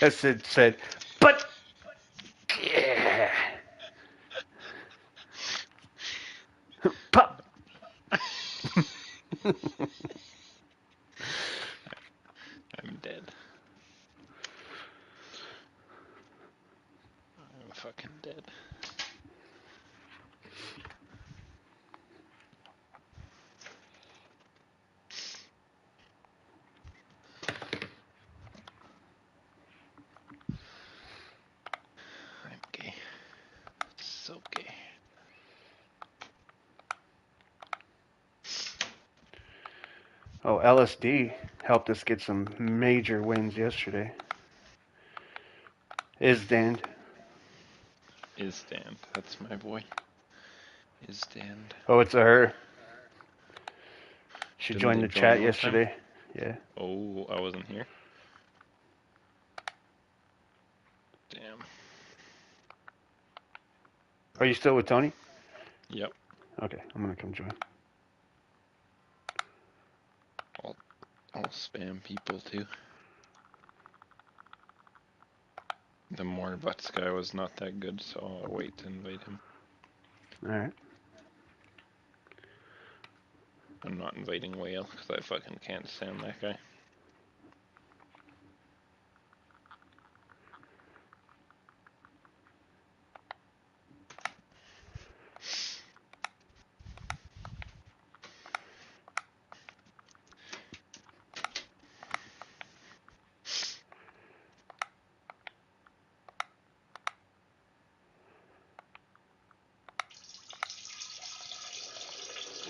As it said, but yeah, pop. I'm dead. I'm fucking dead. I'm gay. So gay. Oh, LSD helped us get some major wins yesterday. Is damned. Is stand. That's my boy. Is stand. Oh, it's a her. She Didn't joined they the join chat last time? yesterday. Yeah. Oh, I wasn't here. Damn. Are you still with Tony? Yep. Okay, I'm gonna come join. I'll spam people too. The more butts guy was not that good, so I'll wait to invite him. All right. I'm not inviting Whale because I fucking can't stand that guy.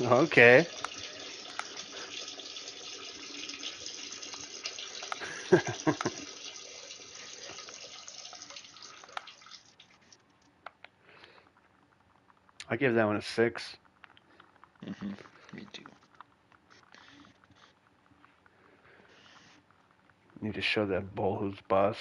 Okay. I give that one a 6. Me too. Need to show that bull who's boss.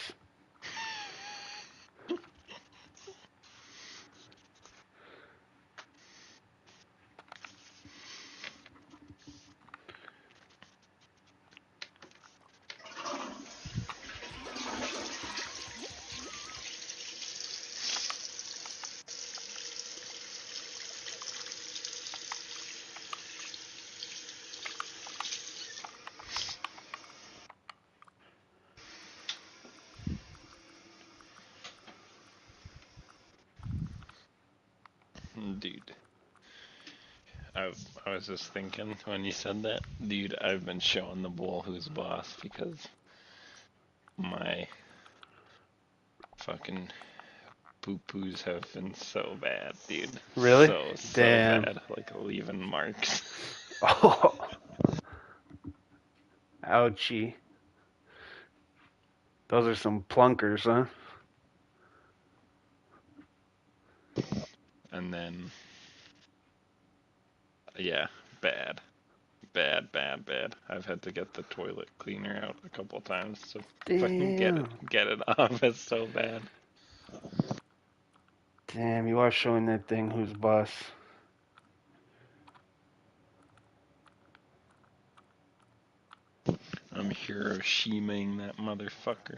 Dude, I was just thinking when you said that, dude, I've been showing the bull who's boss because my fucking poo-poos have been so bad, dude. Really? So Damn. bad, like leaving marks. Oh. Ouchie. Those are some plunkers, huh? And then, yeah, bad. Bad. I've had to get the toilet cleaner out a couple times to fucking Damn. get it off. It's so bad. Damn, you are showing that thing who's boss. I'm Hiroshiming that motherfucker.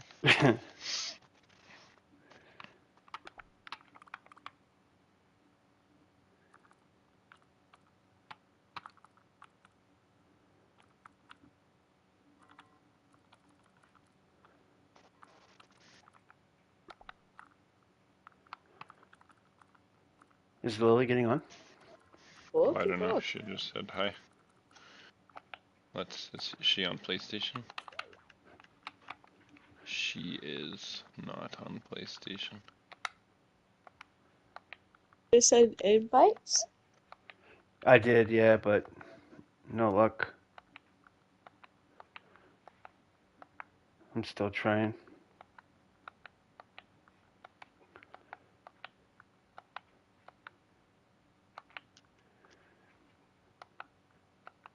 Is Lily getting on? Oh, I don't know. She just said hi. Is she on PlayStation? She is not on PlayStation. You said invites? I did, yeah, but no luck. I'm still trying.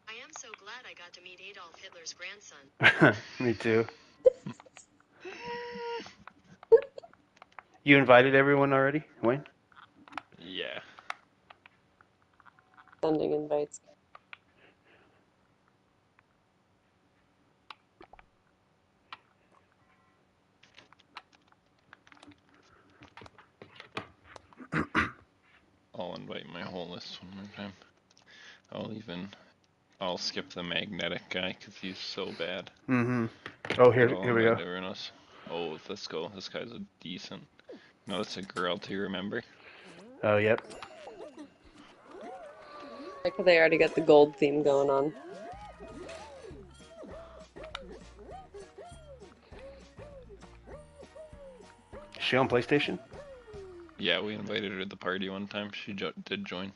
I am so glad I got to meet Adolf Hitler's grandson. Me too. You invited everyone already, Wayne? Yeah. Sending invites. I'll invite my whole list one more time. I'll skip the magnetic guy because he's so bad. Mm-hmm. Oh, But I'll here we go. invite everyone else. Oh, let's go. This guy's a decent. No, it's a girl too, remember? Oh, yep. Like they already got the gold theme going on. Is she on PlayStation? Yeah, we invited her to the party one time. She did join.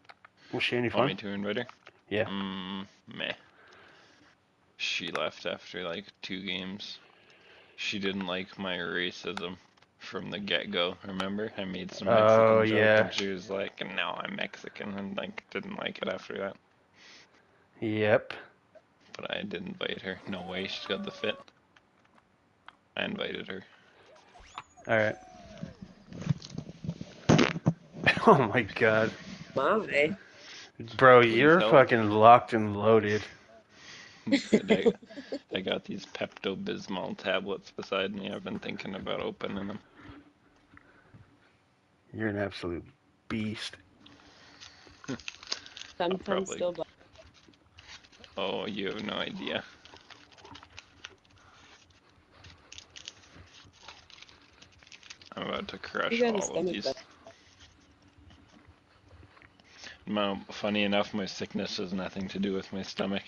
Was she any Want me fun? to invite her? Yeah. Meh. She left after like 2 games. She didn't like my racism from the get-go. Remember? I made some Oh, Mexican joke yeah. and she was like, "No, I'm Mexican," and like didn't like it after that. Yep. But I did invite her. No way, she's got the fit. I invited her. Alright. Oh my god. My. Bro, Please you're help. fucking locked and loaded. I got these Pepto-Bismol tablets beside me. I've been thinking about opening them. You're an absolute beast. Sometimes probably- still buy. Oh, you have no idea. I'm about to crush You got a all of stomach these. bug. Funny enough, my sickness has nothing to do with my stomach.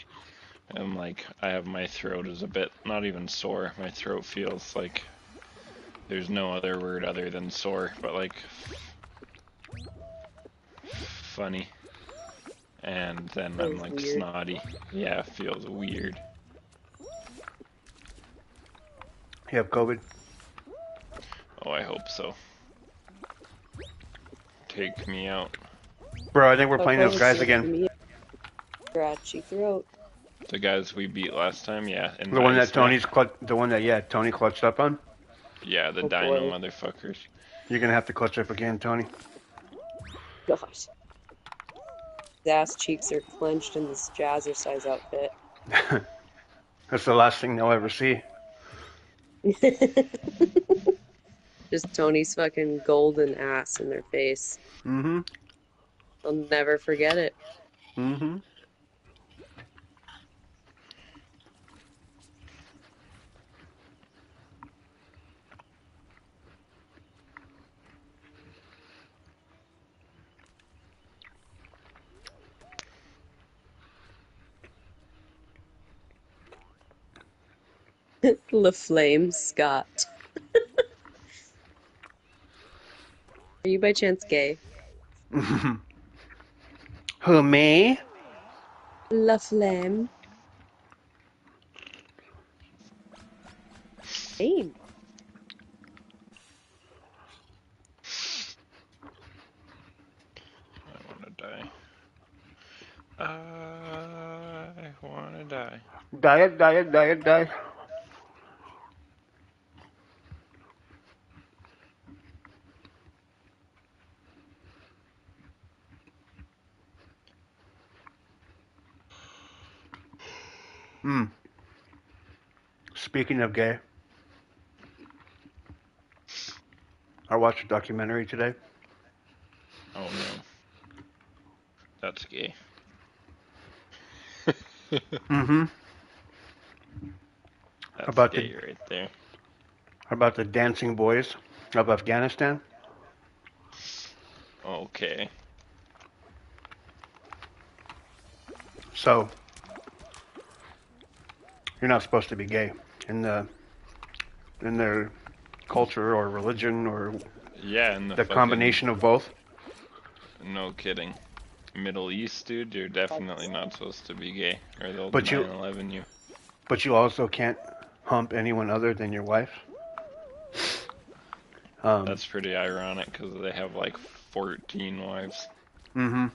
And like, I have my throat is a bit, not even sore. My throat feels like there's no other word other than sore, but like funny. And then I'm Feels like weird. snotty. Yeah, it feels weird. You have COVID? Oh, I hope so. Take me out. Bro, I think we're Oh, playing those COVID's guys good for again. me. Scratchy throat. The guys we beat last time, yeah. In The one that ice match. Tony clutched up on? Yeah, the Oh, dino boy. motherfuckers. You're gonna have to clutch up again, Tony. Gosh. His ass cheeks are clenched in this jazzercise outfit. That's the last thing they'll ever see. Just Tony's fucking golden ass in their face. Mm-hmm. I'll never forget it. Mm-hmm. LaFlame Scott. Are you by chance gay? Who, me? LaFlame. Name. I wanna die. I wanna die. Die. Speaking of gay, I watched a documentary today. Oh no. That's gay. Mm-hmm. That's About gay right there. About the dancing boys of Afghanistan. Okay. So, you're not supposed to be gay in their culture or religion or Yeah, and the combination of both. No kidding. Middle East, dude, you're definitely not supposed to be gay, or they'll But you- 9/11 you. But you also can't hump anyone other than your wife. That's pretty ironic because they have like 14 wives. Mm-hmm.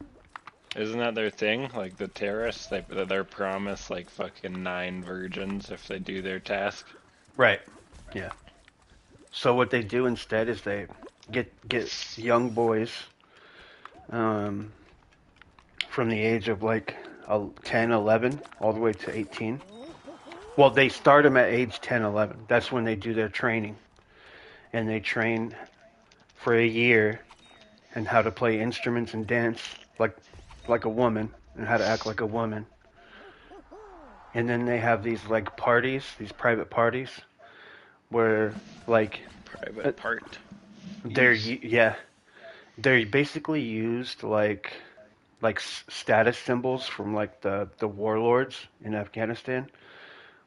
Isn't that their thing? Like the terrorists, they're promised like fucking 9 virgins if they do their task. Right. Yeah. So what they do instead is they get young boys from the age of like 10, 11, all the way to 18. Well, they start them at age 10, 11. That's when they do their training. And they train for a year. and how to play instruments and dance like a woman and how to act like a woman. And then they have these like parties, these private parties where like uh, Private part. yeah, they're basically used like status symbols from like the warlords in Afghanistan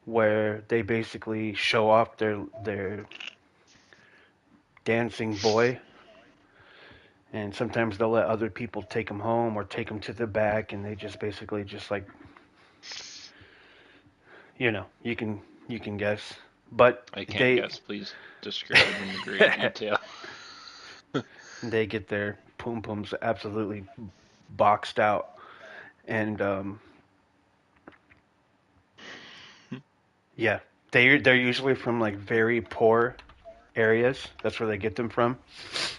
where they basically show off their dancing boy, and sometimes they'll let other people take them home or take them to the back, and they just basically just like, you can guess, but I can't they guess. Please describe in great detail. they get their pum pums absolutely boxed out, and yeah, they're usually from like very poor areas. That's where they get them from,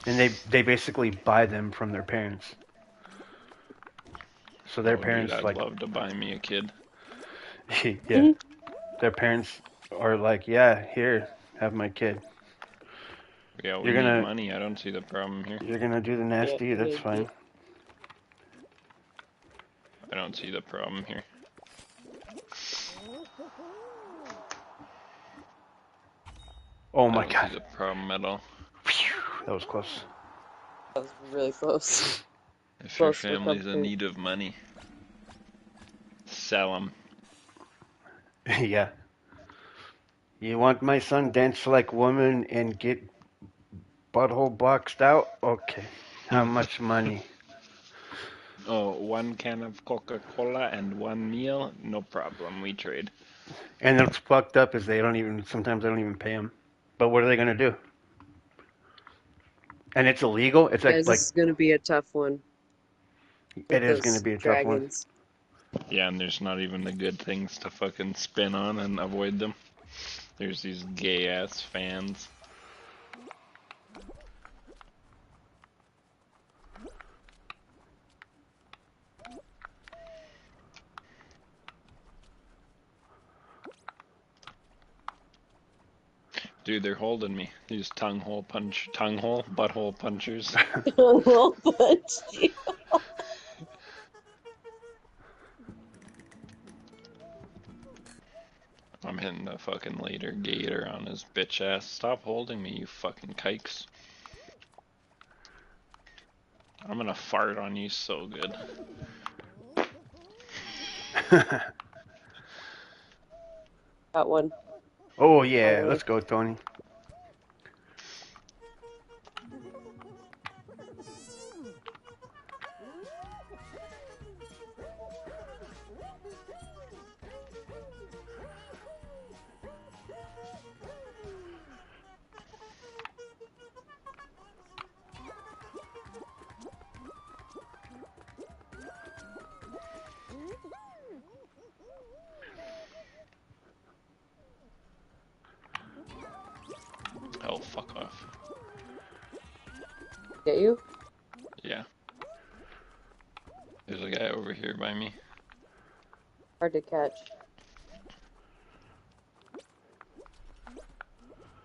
and they basically buy them from their parents. So their Oh, dude, parents I'd like, love to buy me a kid. yeah, their parents are like, yeah, here, have my kid. Yeah, we You're need gonna money. I don't see the problem here. you're gonna do the Yeah, nasty. That's maybe. fine. I don't see the problem here. Oh I my don't see god, the problem at all. phew, that was close. That was really close. If your Close to family's in comfort. need of money, sell them. Yeah. You want my son dance like woman and get butthole boxed out? Okay. How much money? Oh, 1 can of Coca-Cola and 1 meal? No problem, we trade. And what's fucked up is sometimes they don't even pay him. But what are they gonna do? And it's illegal. It's Guys, like this is gonna be a tough one it with is gonna those be a tough one. dragons. Yeah, and there's not even the good things to fucking spin on and avoid them. There's these gay-ass fans. Dude, they're holding me. These butthole punchers. Well, but I'm hitting the fucking later gator on his bitch ass. Stop holding me, you fucking kikes. I'm gonna fart on you so good. got one. Oh yeah, Finally. let's go, Tony. Oh, fuck off. Get you? Yeah. There's a guy over here by me. Hard to catch.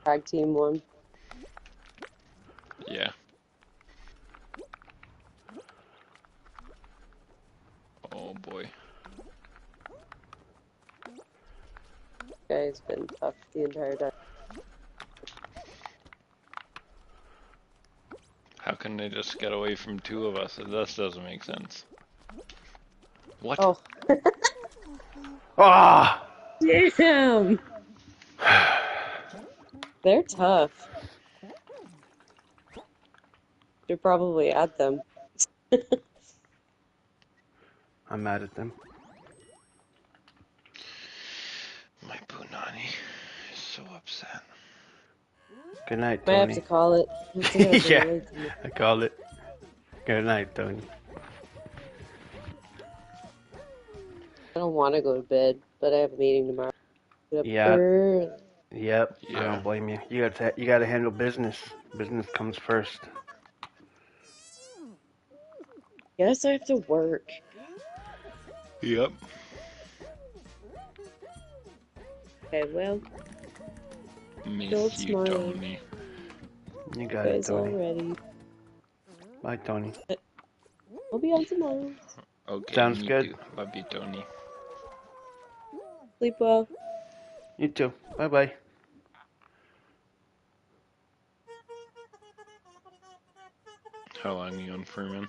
Tag team one. Yeah. Oh boy. Guy's been tough the entire time. How can they just get away from 2 of us? This doesn't make sense. What? Oh, Ah! damn! They're tough. Should probably add them. I'm mad at them. My punani is so upset. Good night, Might have Tony. to call it. I have to get up Yeah, really late tonight. I called it. Good night, Tony. I don't want to go to bed, but I have a meeting tomorrow. Get up Yeah. early. Yep, I Yeah. don't blame you. You gotta handle business. Business comes first. Yes, I have to work. Yep. Okay, well, Miss Don't you, smile. Tony. You got it, guys Tony. already. Bye, Tony. I'll be on tomorrow. Okay, Sounds me good. too. Love you, Tony. Sleep well. You too. Bye bye. How long are you on for, man?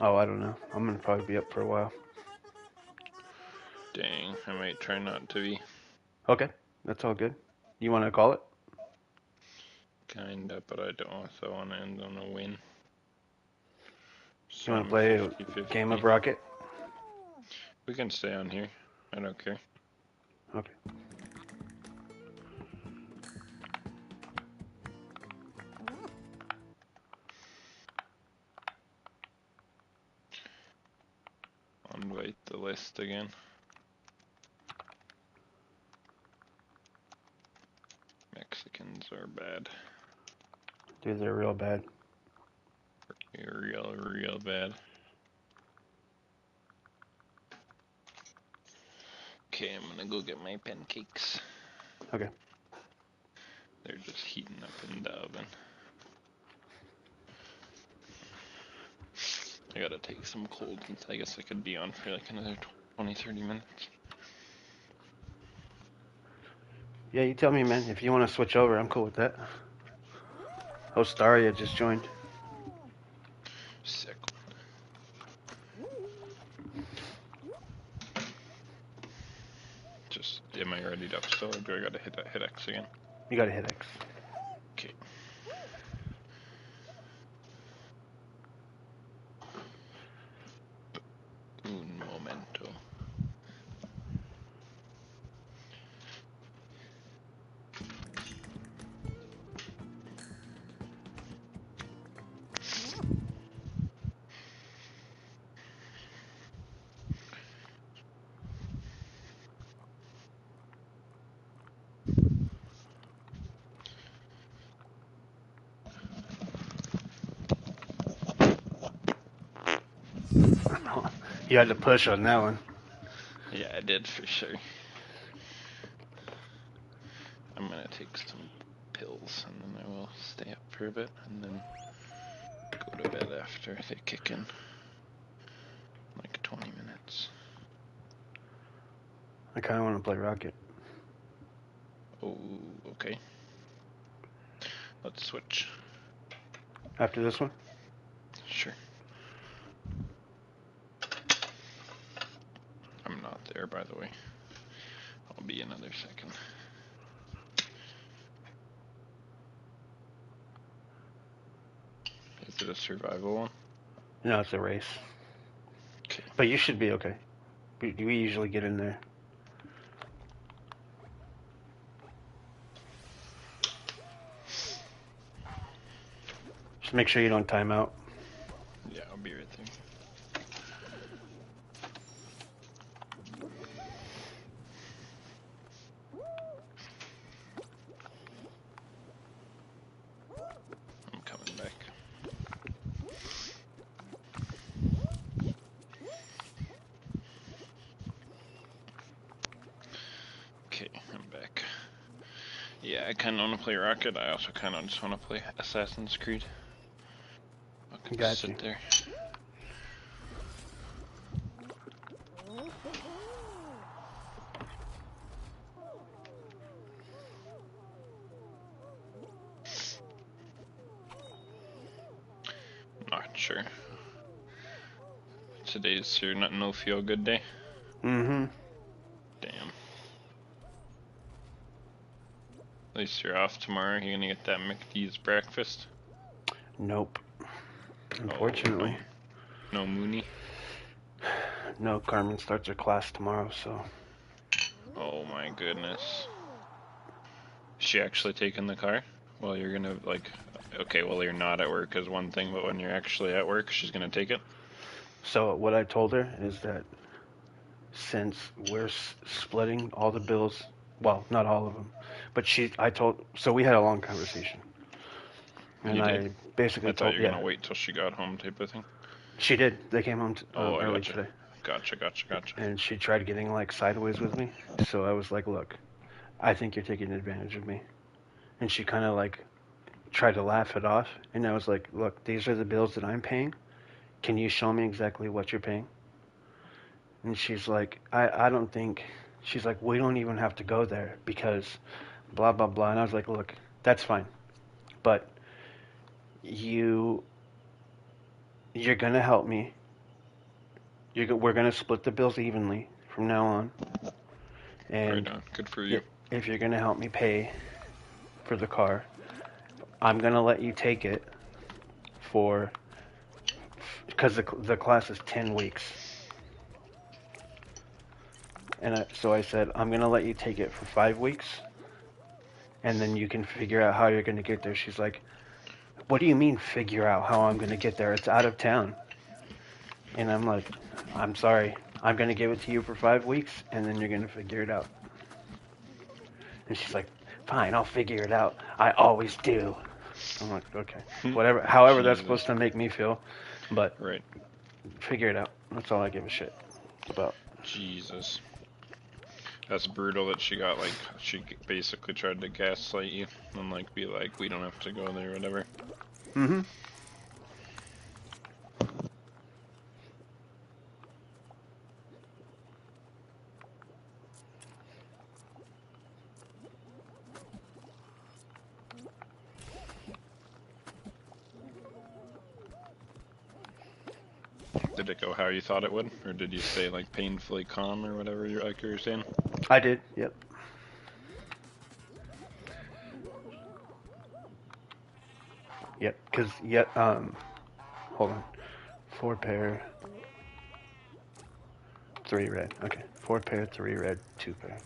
Oh, I don't know. I'm gonna probably be up for a while. Dang, I might try not to be. Okay, that's all good. You want to call it? Kinda, but I don't also want to end on a win. So You want to I'm play a 50-50. game of Rocket? We can stay on here. I don't care. Okay. I'll invite the list again. Mexicans are bad. Dude, they're real bad. They're real bad. Okay, I'm gonna go get my pancakes. Okay. They're just heating up in the oven. I gotta take some cold ones. I guess I could be on for like another 20-30 minutes. Yeah, you tell me, man. If you want to switch over, I'm cool with that. Oh, Staria just joined. Sick. Just, am I ready up still, or do I gotta hit X again? You gotta hit X. Okay. Un momento. You had to push on that one. Yeah, I did for sure. I'm gonna take some pills and then I will stay up for a bit and then go to bed after they kick in. Like 20 minutes. I kind of want to play Rocket. Oh, okay. Let's switch. After this one? Sure. I'm not there, by the way. I'll be another second. Is it a survival one? No, it's a race. Okay. But you should be okay. We usually get in there. Just make sure you don't time out. Yeah, I'll be right there. I'm coming back. Okay, I'm back. Yeah, I kind of want to play Rocket. I also kind of just want to play Assassin's Creed. I can Got just sit you. there. Not sure. Today's your no feel good day. Mm-hmm. Damn. At least you're off tomorrow. You're gonna get that McD's breakfast. Nope. Unfortunately. Oh, no Mooney. No, Carmen starts her class tomorrow, so. Oh my goodness. Is she actually taking the car? Well, you're gonna like. Okay, well you're not at work is one thing, but when you're actually at work, she's gonna take it. So what I told her is that since we're splitting all the bills, well, not all of them, but so we had a long conversation. And You did? I basically I thought you were yeah, gonna wait till she got home, type of thing. she did. They came home Oh, I early gotcha. today. Gotcha. And she tried getting like sideways with me. So I was like, look, I think you're taking advantage of me. And she kind of like tried to laugh it off, and I was like, look, these are the bills that I'm paying. Can you show me exactly what you're paying? And she's like, I don't think, she's like, we don't even have to go there because blah, blah, blah. And I was like, look, that's fine. But you're going to help me. We're going to split the bills evenly from now on. And Right on. Good for you. if you're going to help me pay for the car, I'm going to let you take it for, because the class is 10 weeks. And so I said, I'm going to let you take it for 5 weeks, and then you can figure out how you're going to get there. She's like, what do you mean figure out how I'm going to get there? It's out of town. And I'm like, I'm sorry. I'm going to give it to you for 5 weeks, and then you're going to figure it out. And she's like, fine, I'll figure it out. I always do. I'm like, okay. Whatever. However that's supposed to make me feel. But Right. figure it out. That's all I give a shit about. Jesus. That's brutal that she got, like, she basically tried to gaslight you and, like, be like, we don't have to go there, whatever. Mm-hmm. Did it go how you thought it would? Or did you stay, like, painfully calm or whatever you were saying? I did, yep. Yep, because, hold on. 4 pair, 3 red. Okay, 4 pair, 3 red, 2 pair.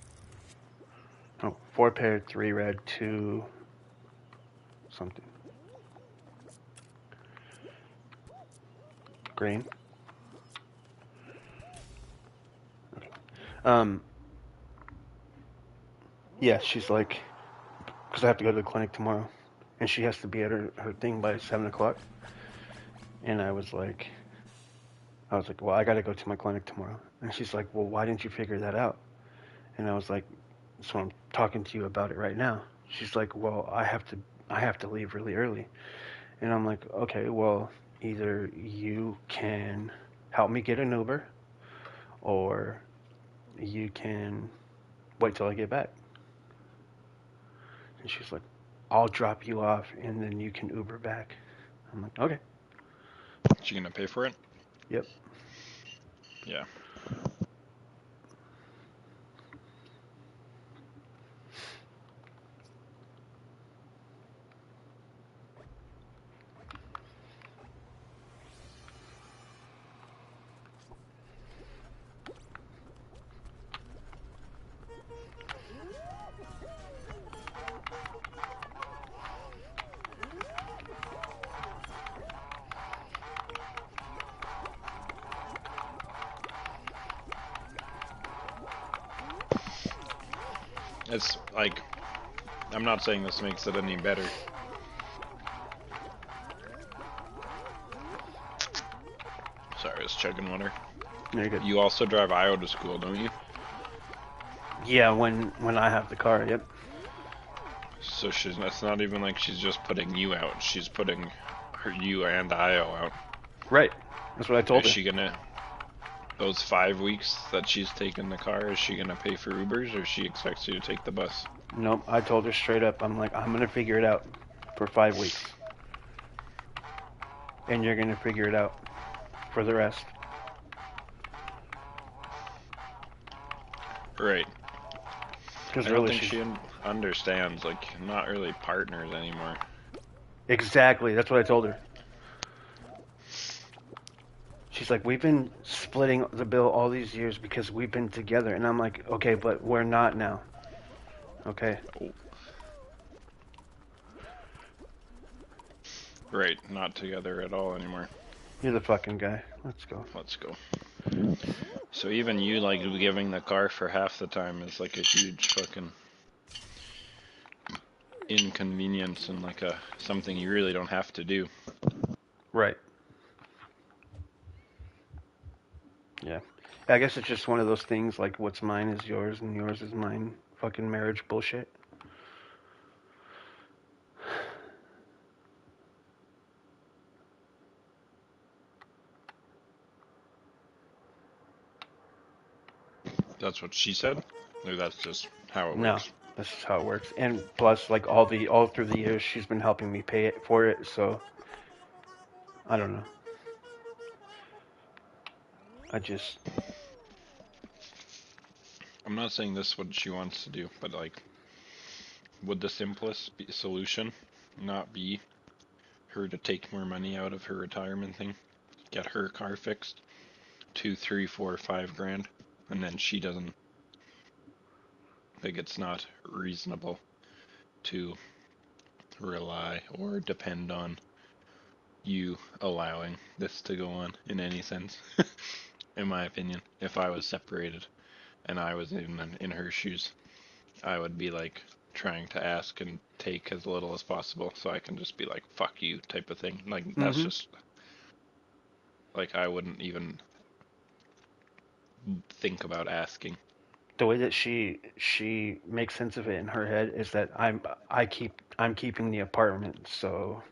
Oh, 4 pair, 3 red, 2 something. Green. Okay. Yeah, she's like, because I have to go to the clinic tomorrow, and she has to be at her thing by 7 o'clock. And I was like, well, I got to go to my clinic tomorrow. And she's like, well, why didn't you figure that out? And I was like, so I'm talking to you about it right now. She's like, well, I have to leave really early. And I'm like, okay, well, either you can help me get an Uber, or you can wait till I get back. And she's like, I'll drop you off and then you can Uber back. I'm like, okay. Is she gonna pay for it? Yep. Yeah. It's like, I'm not saying this makes it any better. Sorry, I was chugging water. Very good. You also drive Io to school, don't you? Yeah, when I have the car, yep. So it's not even like she's just putting you out. She's putting you and Io out. Right. That's what I told her. Is she gonna, those 5 weeks that she's taking the car, is she gonna pay for Ubers, or she expects you to take the bus? Nope, I told her straight up, I'm like, I'm going to figure it out for 5 weeks. And you're going to figure it out for the rest. Right. Because I don't really, think she understands, like, not really partners anymore. Exactly, that's what I told her. She's like, we've been splitting the bill all these years because we've been together. And I'm like, okay, but we're not now. Okay. Oh. Right, not together at all anymore. You're the fucking guy. Let's go. Let's go. So even you, like, giving the car for half the time is like a huge fucking inconvenience and like something you really don't have to do. Right. Yeah. I guess it's just one of those things like what's mine is yours and yours is mine. Fucking marriage bullshit. That's what she said? Or that's just how it No, works? this is how it works. And plus, like all through the years, she's been helping me pay it for it. So I don't know. I just I'm not saying this is what she wants to do, but like, would the simplest solution not be her to take more money out of her retirement thing, get her car fixed, 2, 3, 4, 5 grand, and then she doesn't, like, it's not reasonable to rely or depend on you allowing this to go on in any sense, in my opinion. If I was separated and I was in her shoes, I would be like trying to ask and take as little as possible so I can just be like, fuck you type of thing. Like, that's mm-hmm. just, like, I wouldn't even think about asking. The way that she makes sense of it in her head is that I'm keeping the apartment, so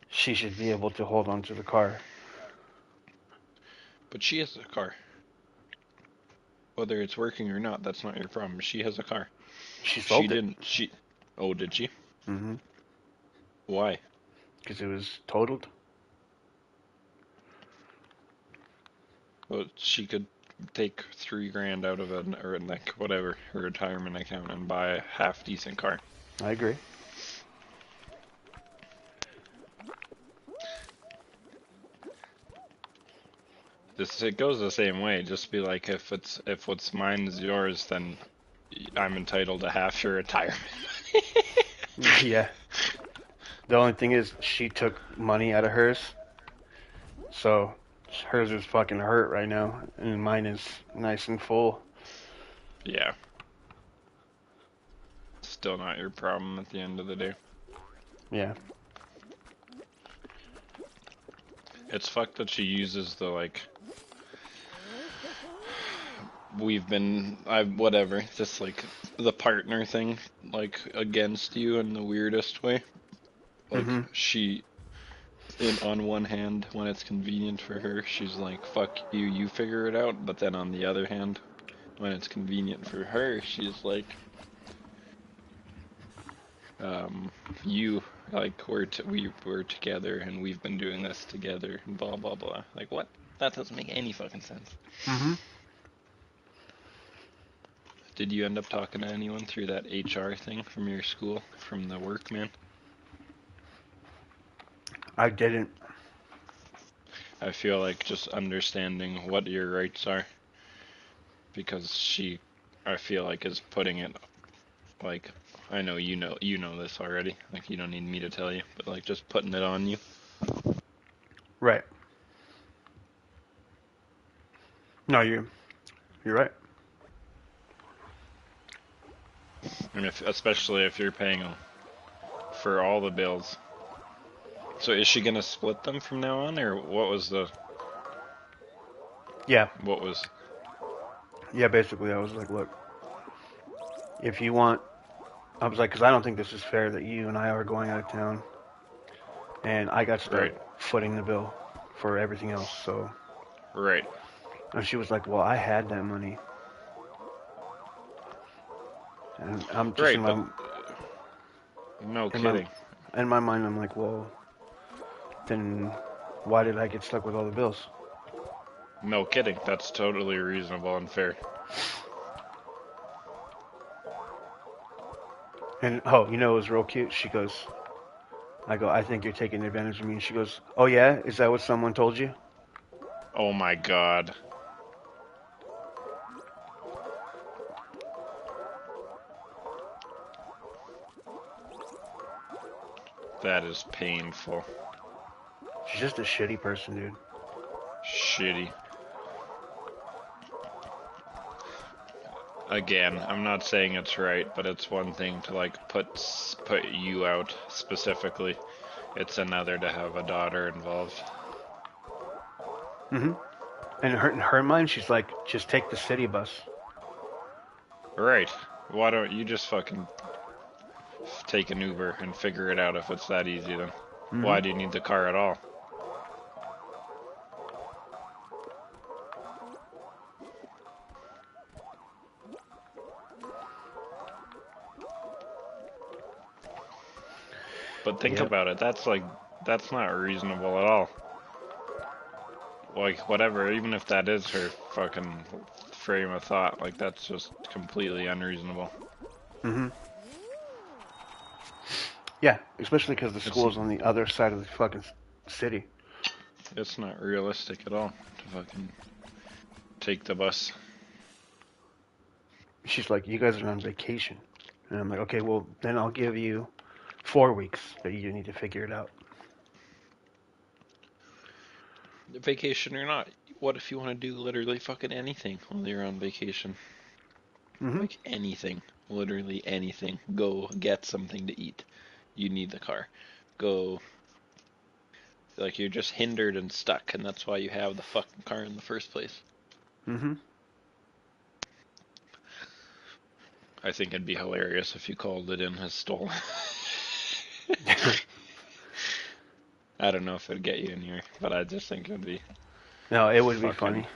she should be able to hold on to the car. But she has a car. Whether it's working or not, that's not your problem. She has a car. She She sold it. didn't, she, oh, did she? Mm-hmm. Why? Because it was totaled. Well, she could take 3 grand out of it, or like whatever, her retirement account and buy a half decent car. I agree. It goes the same way. Just be like, if what's mine is yours, then I'm entitled to half your retirement. Yeah. The only thing is she took money out of hers, so hers is fucking hurt right now, and mine is nice and full. Yeah. Still not your problem at the end of the day. Yeah. It's fucked that she uses the like, whatever, just like the partner thing, like against you in the weirdest way. Like Mm-hmm. on one hand, when it's convenient for her, she's like, fuck you, you figure it out. But then on the other hand, when it's convenient for her, she's like, you, like, we're together and we've been doing this together and blah blah blah. Like, what? That doesn't make any fucking sense. Mm-hmm. Did you end up talking to anyone through that HR thing from your school, from the workman? I didn't. I feel like just understanding what your rights are, because I feel like, is putting it, like, I know you know this already, like, you don't need me to tell you, but like just putting it on you. Right. No, you're right. And especially if you're paying for all the bills. So is she gonna split them from now on, or what was Yeah. what was? Yeah, basically, I was like, look, if you want, I was like, because I don't think this is fair that you and I are going out of town, and I got to start Right. footing the bill for everything else. So, Right. and she was like, well, I had that money, and I'm just Right, but no in my kidding. in my mind, I'm like, well, then why did I get stuck with all the bills? No kidding. That's totally reasonable and fair. And oh, you know, it was real cute. She goes, I go, I think you're taking advantage of me. And she goes, oh yeah, is that what someone told you? Oh my god. That is painful. She's just a shitty person, dude. Shitty. Again, I'm not saying it's right, but it's one thing to like put you out specifically. It's another to have a daughter involved. Mm-hmm. And in her mind, she's like, just take the city bus. Right. Why don't you just fucking take an Uber and figure it out if it's that easy then? Mm-hmm. Why do you need the car at all? But think Yep. about it. That's not reasonable at all. Like, whatever, even if that is her fucking frame of thought, like, that's just completely unreasonable. Mhm. Yeah, especially because the It's school's on the other side of the fucking city. it's not realistic at all to fucking take the bus. She's like, "You guys are on vacation," and I'm like, "Okay, well then I'll give you 4 weeks, but you need to figure it out." Vacation or not, what if you want to do literally fucking anything while you're on vacation? Mhm. Like anything, literally anything. Go get something to eat. You need the car. Go, like you're just hindered and stuck, and that's why you have the fucking car in the first place. Mhm. I think it'd be hilarious if you called it in as stolen. I don't know if it'd get you in here, but I just think it'd be No, it would be fucking funny.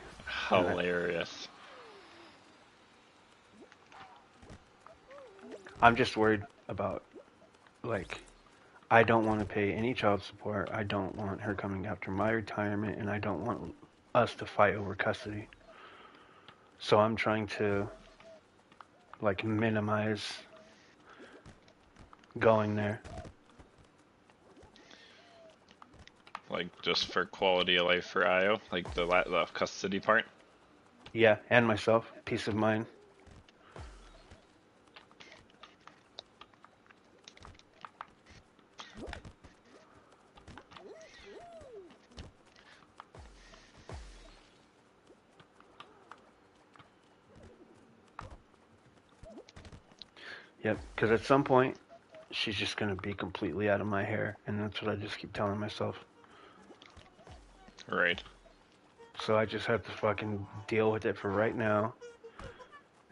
And hilarious. I'm just worried about, like, I don't want to pay any child support. I don't want her coming after my retirement, and I don't want us to fight over custody. So I'm trying to, like, minimize going there. Like just for quality of life for Io, like the custody part. Yeah, and myself, peace of mind. Yep, because at some point, she's just going to be completely out of my hair, and that's what I just keep telling myself. Right. So I just have to fucking deal with it for right now,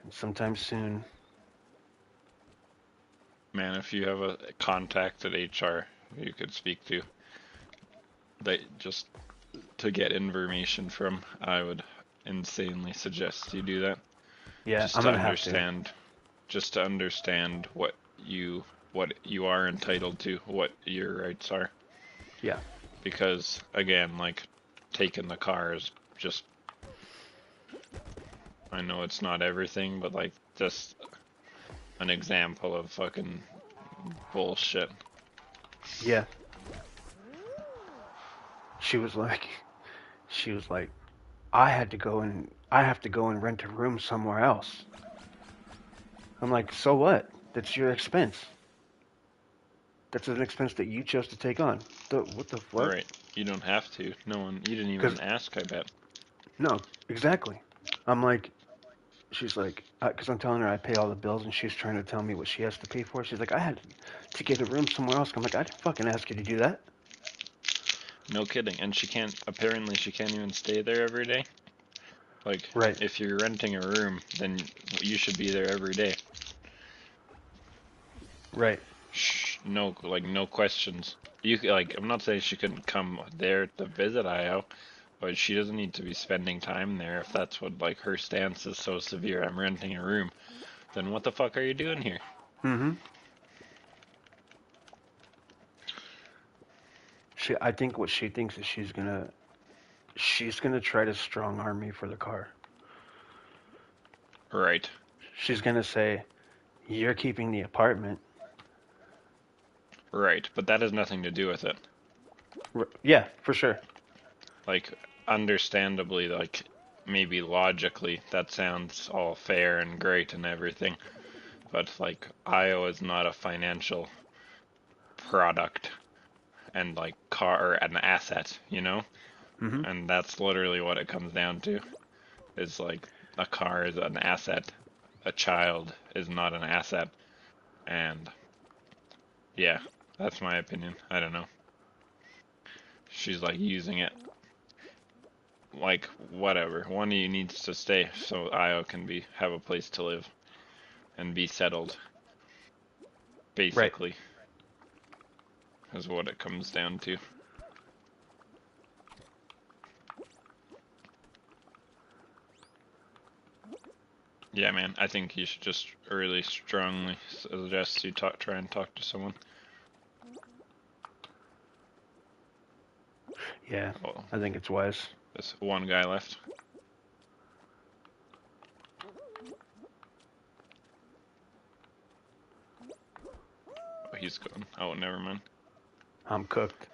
and sometime soon. Man, if you have a contact at HR you could speak to, that just to get information from, I would insanely suggest you do that. Yeah, Just I'm to going to have to. understand, just to understand what you are entitled to, what your rights are. Yeah. Because again, like taking the car is just, I know it's not everything, but like just an example of fucking bullshit. Yeah. She was like, she was like, I have to go and rent a room somewhere else. I'm like, so what? That's your expense. That's an expense that you chose to take on. What the what? Right. You don't have to. No one, you didn't even Because ask, I bet. no, exactly. I'm like, she's like, because I'm telling her I pay all the bills, and she's trying to tell me what she has to pay for. She's like, I had to get a room somewhere else. I'm like, I didn't fucking ask you to do that. No kidding. And apparently she can't even stay there every day. Like, Right. if you're renting a room, then you should be there every day. Right. Shh, no, like, no questions. Like, I'm not saying she couldn't come there to visit IO, but she doesn't need to be spending time there if that's what, like, her stance is so severe. I'm renting a room. Then what the fuck are you doing here? Mm-hmm. I think what she thinks is she's gonna try to strong arm me for the car. Right. She's gonna say, "You're keeping the apartment." Right. But that has nothing to do with it. Yeah, for sure. Like, understandably, like, maybe logically, that sounds all fair and great and everything. But, like, IO is not a financial product and, like, car, an asset, you know? Mm-hmm. And that's literally what it comes down to. Is like, a car is an asset. A child is not an asset. And, yeah, that's my opinion. I don't know. She's, like, using it. Like, whatever. One of you needs to stay so Io can have a place to live and be settled, Right. basically, is what it comes down to. Yeah, man, I think you should just really strongly suggest you try and talk to someone. Yeah, Oh, I think it's wise. there's one guy left. Oh, he's gone. Oh, never mind. I'm cooked.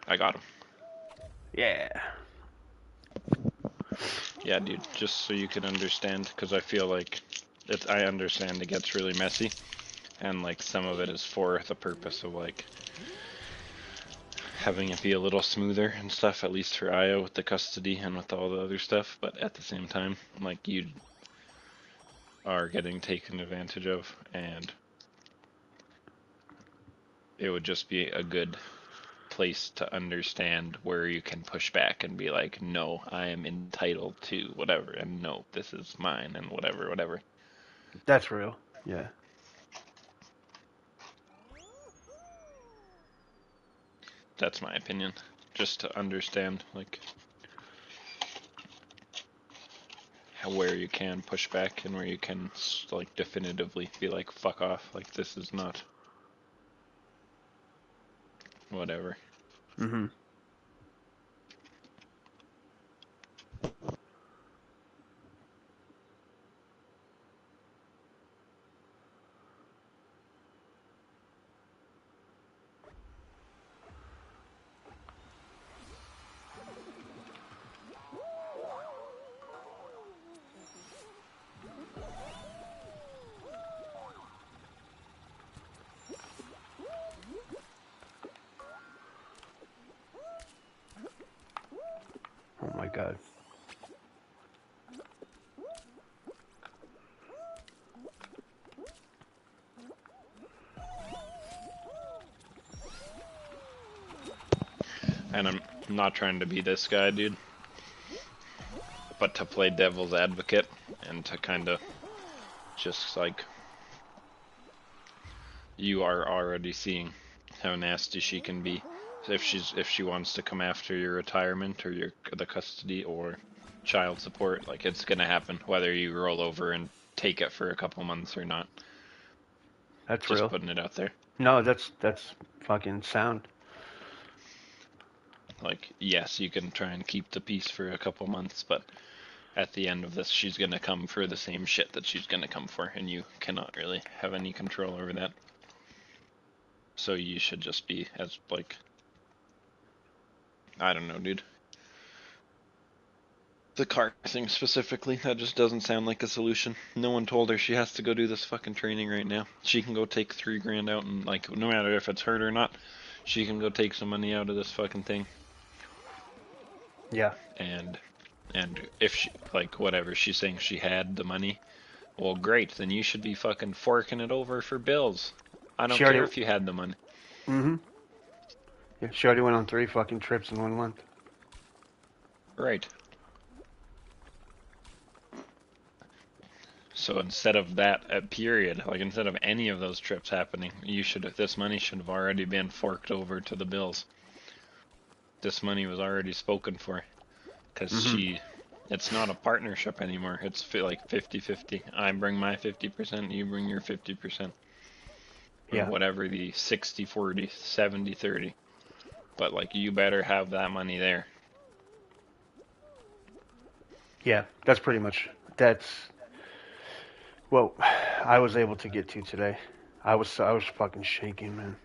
I got him. Yeah. Yeah, dude, just so you can understand, because I feel like I understand it gets really messy, and like some of it is for the purpose of like having it be a little smoother and stuff, at least for Io with the custody and with all the other stuff, but at the same time, like you are getting taken advantage of, and it would just be a good place to understand where you can push back and be like, no, I am entitled to whatever, and no, this is mine, and whatever, whatever. That's real. Yeah. That's my opinion. Just to understand, like, where you can push back and where you can, like, definitively be like, fuck off, like, this is not whatever. Mm-hmm. Oh my god. And I'm not trying to be this guy, dude, but to play devil's advocate and to kind of just, like, you are already seeing how nasty she can be. If she wants to come after your retirement or the custody or child support, like, it's gonna happen whether you roll over and take it for a couple months or not. That's Just real. putting it out there. No, that's fucking sound. Like, yes, you can try and keep the peace for a couple months, but at the end of this, she's gonna come for the same shit that she's gonna come for, and you cannot really have any control over that. So you should just be as, like, I don't know, dude. The car thing specifically, that just doesn't sound like a solution. No one told her she has to go do this fucking training right now. She can go take $3,000 out and, like, no matter if it's hurt or not, she can go take some money out of this fucking thing. Yeah. And if she, like, whatever, she's saying she had the money, well, great, then you should be fucking forking it over for bills. I don't care if you had the money. Mm-hmm. Yeah, she already went on 3 fucking trips in 1 month. Right. So instead of that, period, like instead of any of those trips happening, this money should have already been forked over to the bills. This money was already spoken for. Because it's not a partnership anymore. It's like 50-50. I bring my 50%, you bring your 50%. Or Yeah. whatever the 60-40, 70-30. But, like, you better have that money there. Yeah, that's pretty much, that's what I was able to get to today. I was fucking shaking, man.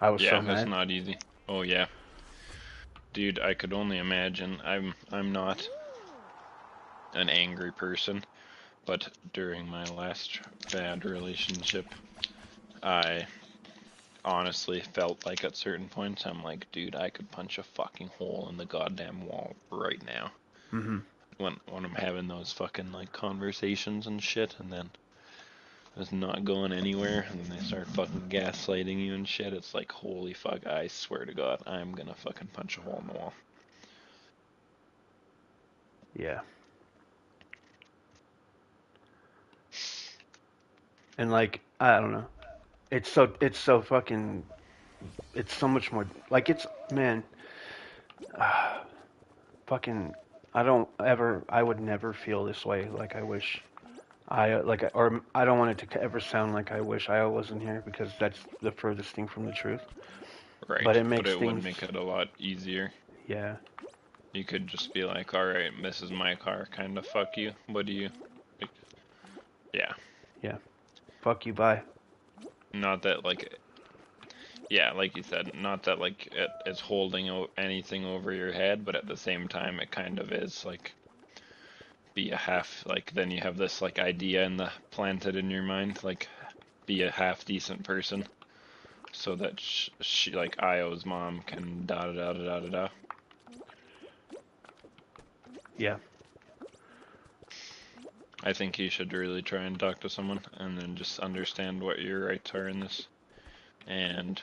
I was so Yeah, that's mad. not easy. Oh, yeah. Dude, I could only imagine. I'm not an angry person, but during my last bad relationship, I honestly felt like at certain points I'm like, dude, I could punch a fucking hole in the goddamn wall right now. Mm-hmm. When I'm having those fucking, like, conversations and shit, and then it's not going anywhere, and then they start fucking gaslighting you and shit, it's like, holy fuck, I swear to God, I'm gonna fucking punch a hole in the wall. Yeah. And, like, I don't know. It's so fucking, it's so much more, like, it's, man, fucking, I would never feel this way. Like, I wish or I don't want it to ever sound like I wish I wasn't here, because that's the furthest thing from the truth. Right, But it but makes it would things, make it a lot easier. yeah, You could just be like, alright, this is my car, kind of fuck you. What do you, like, yeah. yeah. Fuck you, bye. Not that, like, yeah, like you said, not that, like, it is holding anything over your head, but at the same time, it kind of is, like, be a half, like, then you have this, like, idea planted in your mind, like, be a half decent person, so that she like, Io's mom can da da da da da da. Yeah, I think you should really try and talk to someone, and then just understand what your rights are in this, and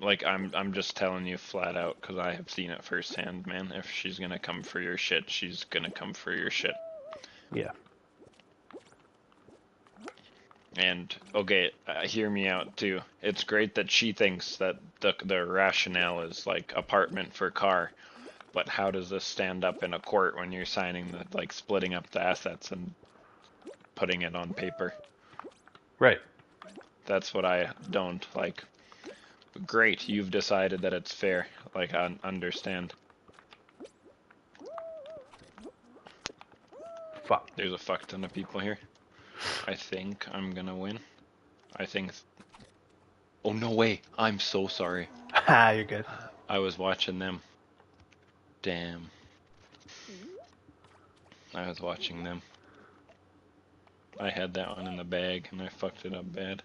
like I'm just telling you flat out because I have seen it firsthand, man. If she's gonna come for your shit, she's gonna come for your shit. yeah, And okay, hear me out too. It's great that she thinks that the rationale is like apartment for car, but how does this stand up in a court when you're signing the like splitting up the assets and putting it on paper? right. That's what I don't like. Great, you've decided that it's fair. Like, I understand. Fuck. There's a fuck ton of people here. I think I'm gonna win. I think. Oh, no way. I'm so sorry. Ha, you're good. I was watching them. Damn. I was watching them. I had that one in the bag and I fucked it up bad.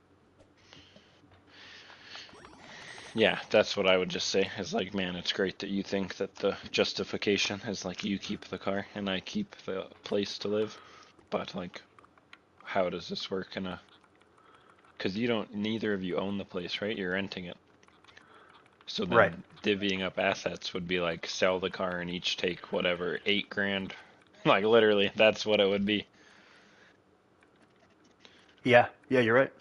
Yeah, that's what I would just say. Is like, man, it's great that you think that the justification is like you keep the car and I keep the place to live. But like, how does this work in a? Because neither of you own the place, right? You're renting it. So Right. then divvying up assets would be like sell the car and each take whatever, 8 grand. Like literally, that's what it would be. Yeah, yeah, you're right.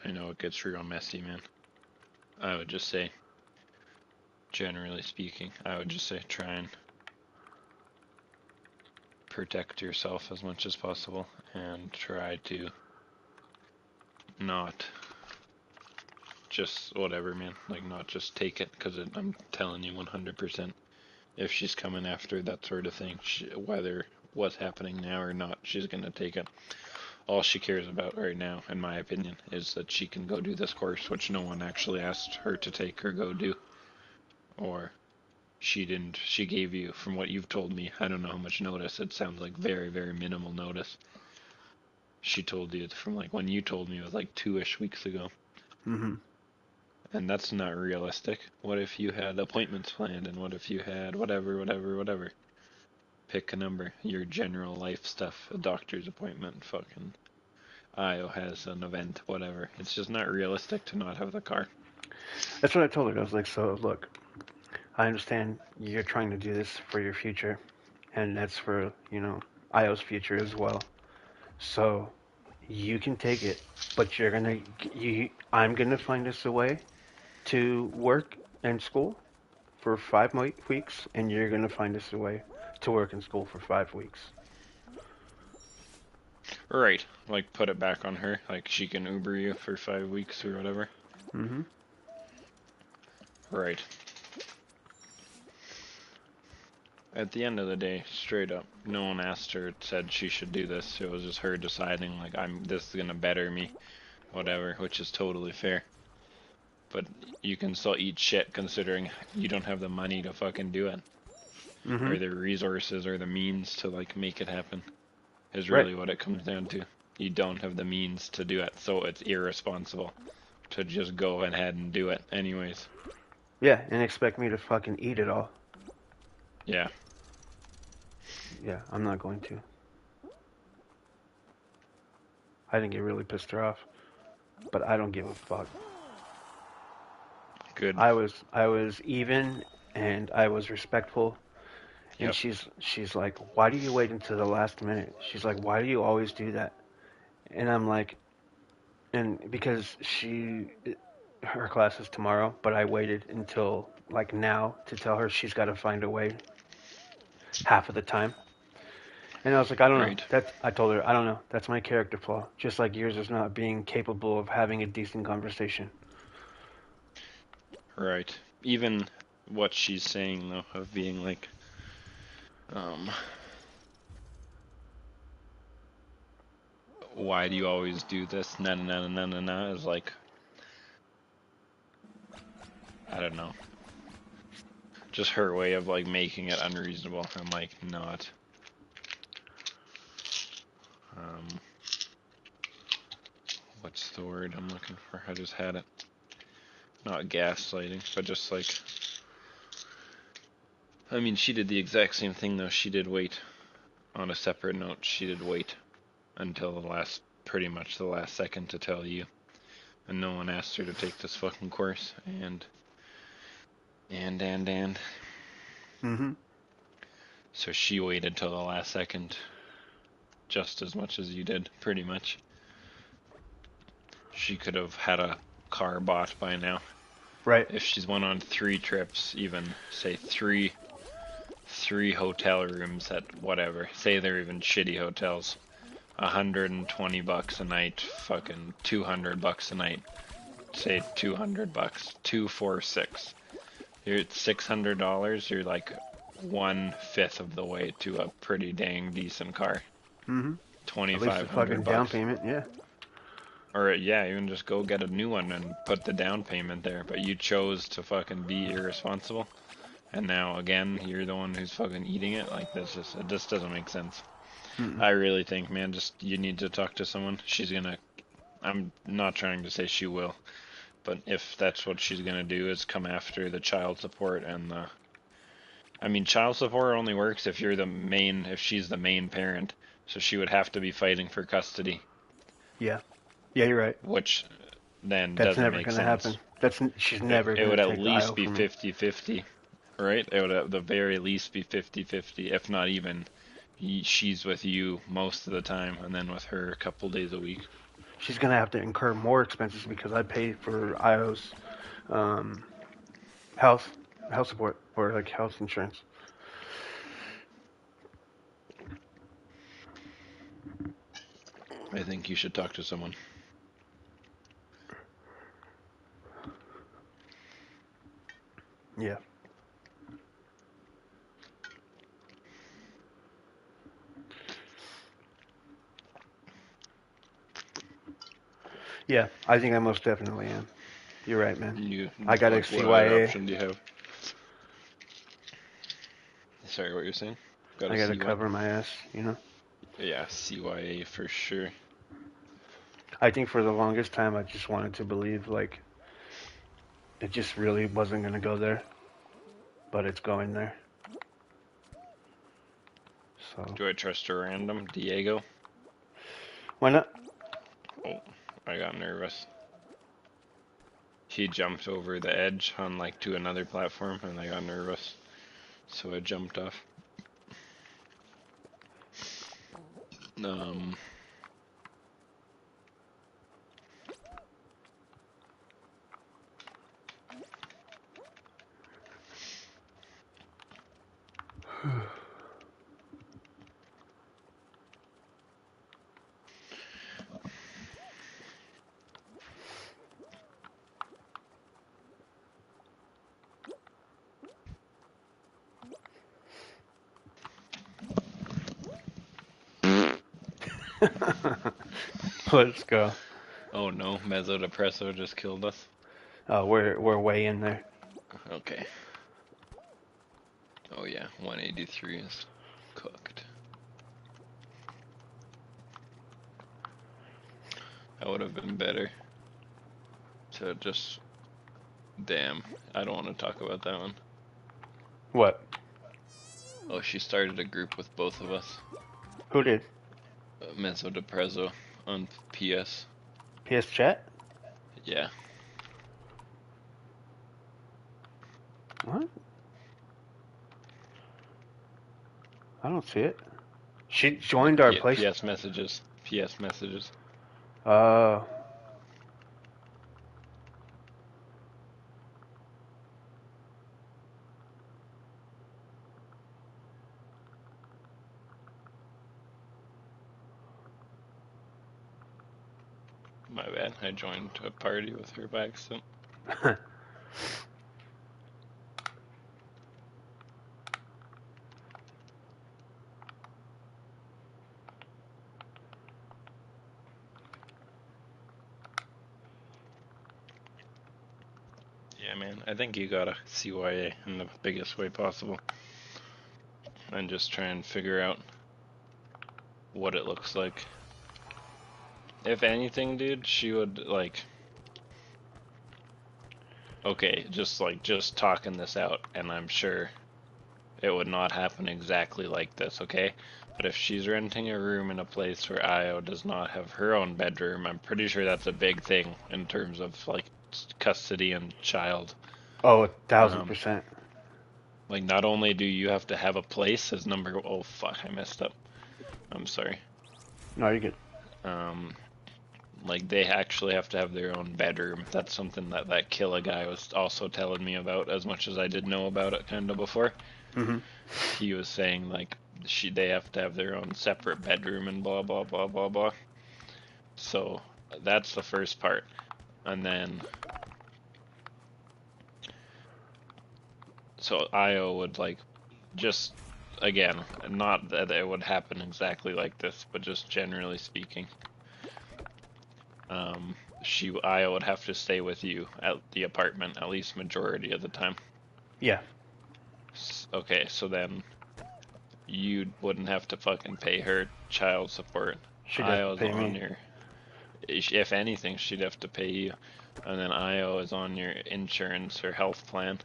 I know it gets real messy, man. I would just say, generally speaking, I would just say try and protect yourself as much as possible and try to not just whatever, man. Like, not just take it, because I'm telling you 100%, if she's coming after that sort of thing, whether what's happening now or not, she's gonna take it. All she cares about right now, in my opinion, is that she can go do this course, which no one actually asked her to take or go do. Or she didn't, she gave you, from what you've told me, I don't know how much notice, it sounds like very, very minimal notice. She told you from like when you told me it was like 2-ish weeks ago. Mm-hmm. And that's not realistic. What if you had appointments planned, and what if you had whatever, whatever, whatever? Pick a number. Your general life stuff, a doctor's appointment, fucking IO has an event, whatever. It's just not realistic to not have the car. That's what I told her. I was like, so look, I understand you're trying to do this for your future, and that's for, Io's future as well. So you can take it, but I'm gonna find us a way to work and school for 5 weeks, and you're gonna find us a way to work and school for 5 weeks. Right. Like, put it back on her. Like, she can Uber you for 5 weeks or whatever. Mm-hmm. Right. At the end of the day, straight up, no one asked her, said she should do this. It was just her deciding, like, this is gonna better me, whatever, which is totally fair. But you can still eat shit considering you don't have the money to fucking do it. Mm-hmm. Or the resources or the means to, like, make it happen. Is Right. really what it comes down to. You don't have the means to do it, so it's irresponsible to just go ahead and do it anyways. Yeah, and expect me to fucking eat it all. Yeah. Yeah, I'm not going to. I think it really pissed her off, but I don't give a fuck. Good. I was even, and I was respectful. And Yep. she's like, why do you wait until the last minute? She's like, why do you always do that? And I'm like, and because her class is tomorrow, but I waited until like now to tell her she's got to find a way half of the time. And I was like, I don't know. Right. I told her, I don't know. That's my character flaw. Just like yours is not being capable of having a decent conversation. Right. Even what she's saying though, of being like, um, why do you always do this? Na na na na na na is like, I don't know. Just her way of like making it unreasonable and like not. Um, what's the word I'm looking for? I just had it. Not gaslighting, but just like, I mean, she did the exact same thing though. She did wait. On a separate note, she did wait until the last, pretty much the last second to tell you. And no one asked her to take this fucking course. And. Mm-hmm. So she waited till the last second, just as much as you did, pretty much. She could have had a car bought by now. Right. If she's went on 3 trips, even say three hotel rooms at whatever, say they're even shitty hotels, $120 a night, fucking $200 a night, say $200, 2, 4, 6. You're at $600. You're like 1/5 of the way to a pretty dang decent car. Mm-hmm. At least the fucking down $2,500. payment, yeah. Or yeah, even just go get a new one and put the down payment there. But you chose to fucking be irresponsible, and now again you're the one who's fucking eating it. Like that's just, it just doesn't make sense. Mm-mm. I really think, man, just you need to talk to someone. She's gonna. I'm not trying to say she will, but if that's what she's gonna do, is come after the child support and the. I mean, child support only works if you're the main, if she's the main parent. So she would have to be fighting for custody, Yeah. Yeah, you're right. which then That's doesn't never make gonna sense. happen. She's It, never it gonna would at take the least IO be from me. 50-50, right? It would at the very least be 50-50, if not even she's with you most of the time and then with her a couple days a week. She's gonna have to incur more expenses because I pay for IO's um, health support or like health insurance. I think you should talk to someone. Yeah. Yeah, I think I most definitely am. You're right, man. You I got a like, what other CYA. option do you have? Sorry, what you're saying? Got I to gotta see what? cover my ass, you know? Yeah, CYA for sure. I think for the longest time I just wanted to believe like it just really wasn't gonna go there. But it's going there. So Do I trust a random? Diego? why not? Oh, I got nervous. He jumped over the edge on like to another platform and I got nervous. So I jumped off. Um, Let's go. oh no, Mezzodepresso just killed us. Oh, we're way in there. Okay. Oh yeah, 183 is cooked. That would have been better to just, damn, I don't want to talk about that one. What? Oh, she started a group with both of us. Who did? Mezzodepresso on PS. PS Chat? Yeah. What? I don't see it. She joined our place. PS messages. PS messages. Uh, My bad. I joined a party with her by accident. Yeah, man. I think you gotta CYA in the biggest way possible. And just try and figure out what it looks like. If anything, dude, she would, like... Okay, just talking this out, and I'm sure it would not happen exactly like this, okay? But if she's renting a room in a place where Io does not have her own bedroom, I'm pretty sure that's a big thing in terms of, like, custody and child. Oh, 1,000%. Like, not only do you have to have a place as number... Oh, fuck, I messed up. I'm sorry. No, you're good. Like, they actually have to have their own bedroom. That's something that Killa guy was also telling me about, as much as I did know about it kind of before. Mm-hmm. He was saying, like, they have to have their own separate bedroom and blah, blah, blah, blah, blah. So, that's the first part. And then... So, Io would, like, just... Again, not that it would happen exactly like this, but just generally speaking. Io would have to stay with you at the apartment at least majority of the time. Yeah. Okay, so then you wouldn't have to fucking pay her child support. She'd have to pay on me. your... If anything, she'd have to pay you. And then Io is on your insurance or health plan.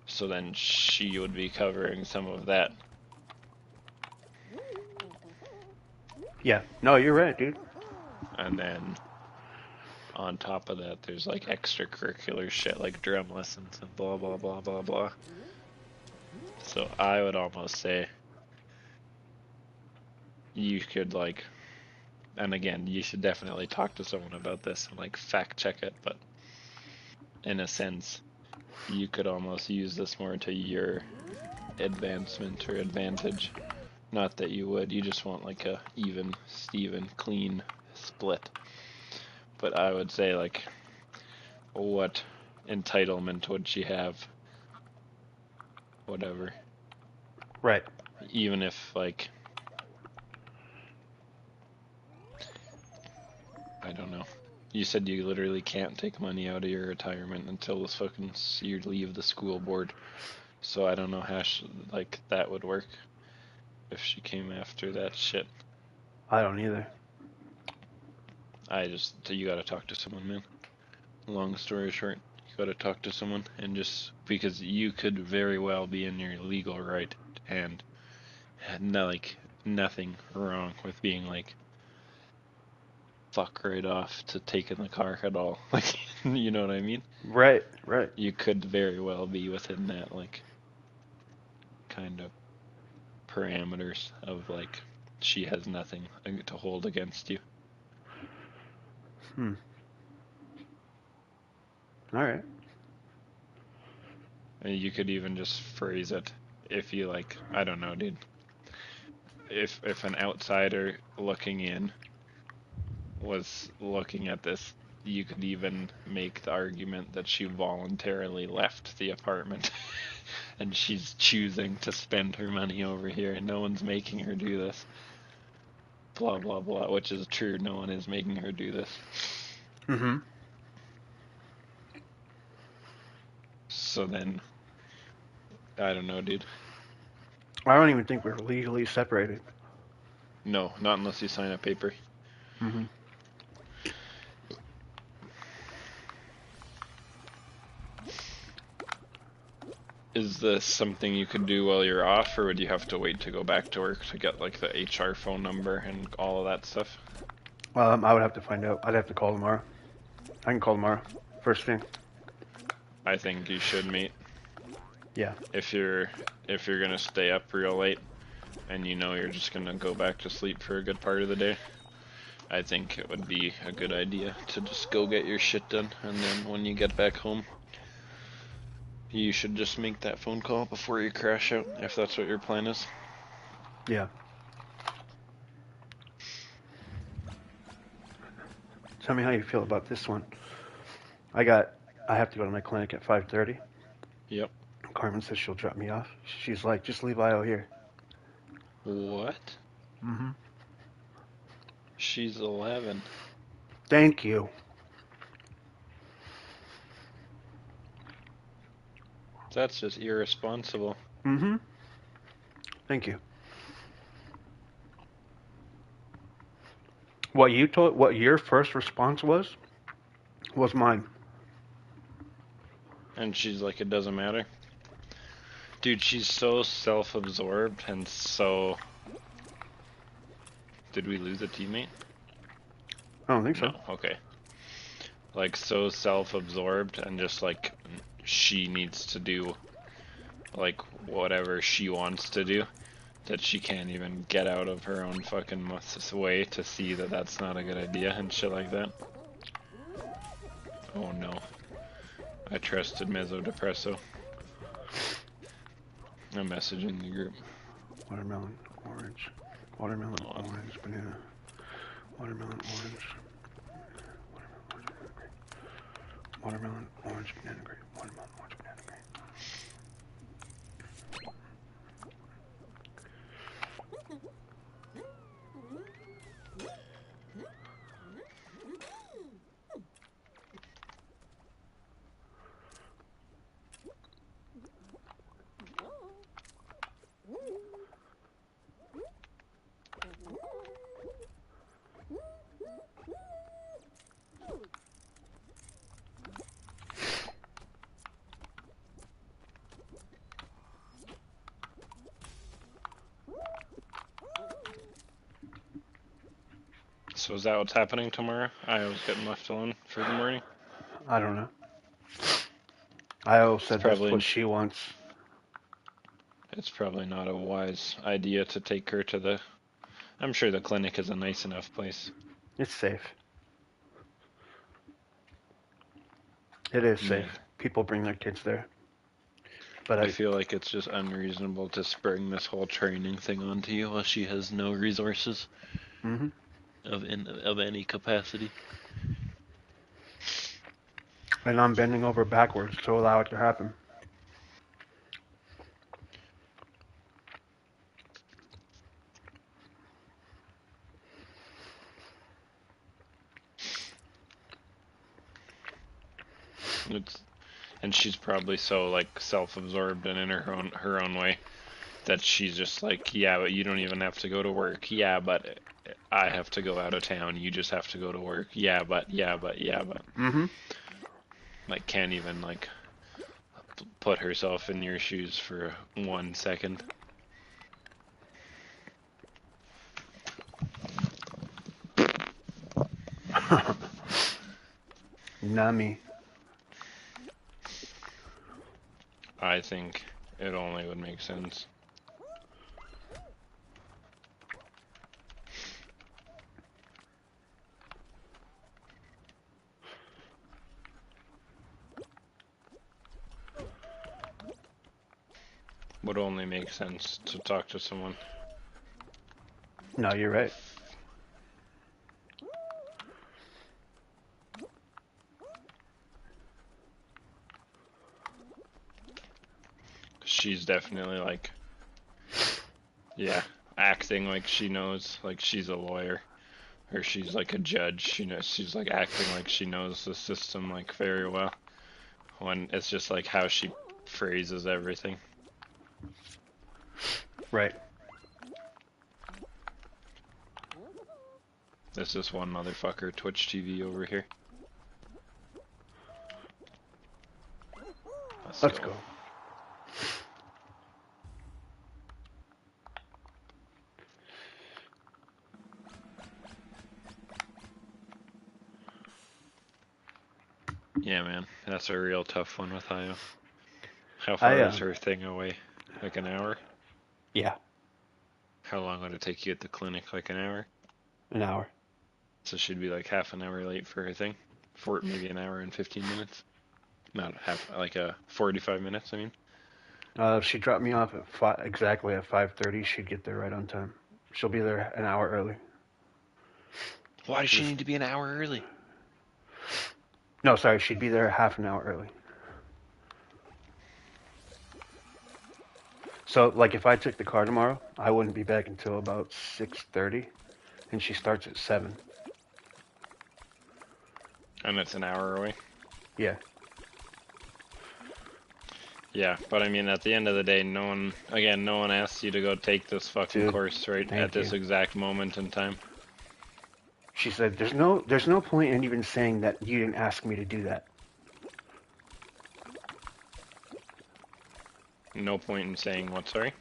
So then she would be covering some of that. Yeah. No, you're right, dude. And then on top of that, there's like extracurricular shit like drum lessons and blah, blah, blah, blah, blah. So I would almost say you could, like, and again, you should definitely talk to someone about this and, like, fact check it, but in a sense, you could almost use this more to your advancement or advantage. Not that you would, you just want, like, a even, Steven, clean split. But I would say, like, what entitlement would she have? Whatever. Right. Even if, like, I don't know. You said you literally can't take money out of your retirement until this fucking you leave the school board. So I don't know how like that would work if she came after that shit. I don't either. You gotta talk to someone, man. Long story short, you gotta talk to someone, and just because you could very well be in your legal right and like nothing wrong with being like fuck right off to taking the car at all. Like, you know what I mean? Right, right. You could very well be within that, like, kind of parameters of, like, she has nothing to hold against you. Alright. And you could even just phrase it if you, like, I don't know, dude. If an outsider looking in was looking at this, you could even make the argument that she voluntarily left the apartment and she's choosing to spend her money over here and no one's making her do this. Blah, blah, blah, which is true. No one is making her do this. Mm-hmm. So then, I don't know, dude. I don't even think we're legally separated. No, not unless you sign a paper. Mm-hmm. Is this something you could do while you're off, or would you have to wait to go back to work to get, like, the HR phone number and all of that stuff? I would have to find out. I'd have to call tomorrow. I can call tomorrow. First thing. I think you should, mate. Yeah. If you're gonna stay up real late, and you know you're just gonna go back to sleep for a good part of the day, I think it would be a good idea to just go get your shit done, and then when you get back home, you should just make that phone call before you crash out, if that's what your plan is. Yeah. Tell me how you feel about this one. I have to go to my clinic at 5:30. Yep. Carmen says she'll drop me off. She's like, just leave Io here. What? Mm-hmm. She's 11. Thank you. That's just irresponsible. Mm-hmm. Thank you. What your first response was mine. And she's like, it doesn't matter. Dude, she's so self-absorbed and so... Did we lose a teammate? I don't think so. No, okay. Like, so self-absorbed and just like, she needs to do, like, whatever she wants to do, that she can't even get out of her own fucking way to see that that's not a good idea and shit like that. Oh no. I trusted Mezzo Depresso. I'm messaging the group. Watermelon, orange. Watermelon, orange, banana. Watermelon, orange. Watermelon, orange, banana, grape. Watermelon, orange, banana, grape. So is that what's happening tomorrow? I was getting left alone for the morning. I don't know. Io said that's probably- what she wants. It's probably not a wise idea to take her to the... I'm sure the clinic is a nice enough place. It's safe. It is safe. Yeah. People bring their kids there. But I feel like it's just unreasonable to spring this whole training thing onto you while she has no resources Mhm. of any capacity. And I'm bending over backwards to allow it to happen. And she's probably so like self-absorbed and in her own way that she's just like, yeah, but you don't even have to go to work. Yeah, but I have to go out of town. You just have to go to work. Yeah, but. Mhm. Like, can't even like put herself in your shoes for 1 second. Nami. I think it only would make sense. Would only make sense to talk to someone. No, you're right. She's definitely like, yeah, acting like she knows, like she's a lawyer, or she's like a judge. She knows, she's like acting like she knows the system like very well, when it's just like how she phrases everything. Right. There's this one motherfucker, Twitch TV over here. Let's go. Yeah, man, that's a real tough one with Io. How far is her thing away? Like an hour? Yeah, How long would it take you at the clinic? Like an hour? an hour. So she'd be like half an hour late for her thing? For maybe an hour and 15 minutes? Not half, like 45 minutes, I mean. If she dropped me off at exactly at 5:30, she'd get there right on time. She'll be there an hour early. Why does she need to be an hour early? No, sorry, she'd be there half an hour early. So, like, if I took the car tomorrow, I wouldn't be back until about 6:30, and she starts at 7. And it's an hour away. Yeah. Yeah, but I mean, at the end of the day, no one asked you to go take this fucking Dude, course right thank at this you. exact moment in time. She said, there's no point in even saying that you didn't ask me to do that. No point in saying what, sorry?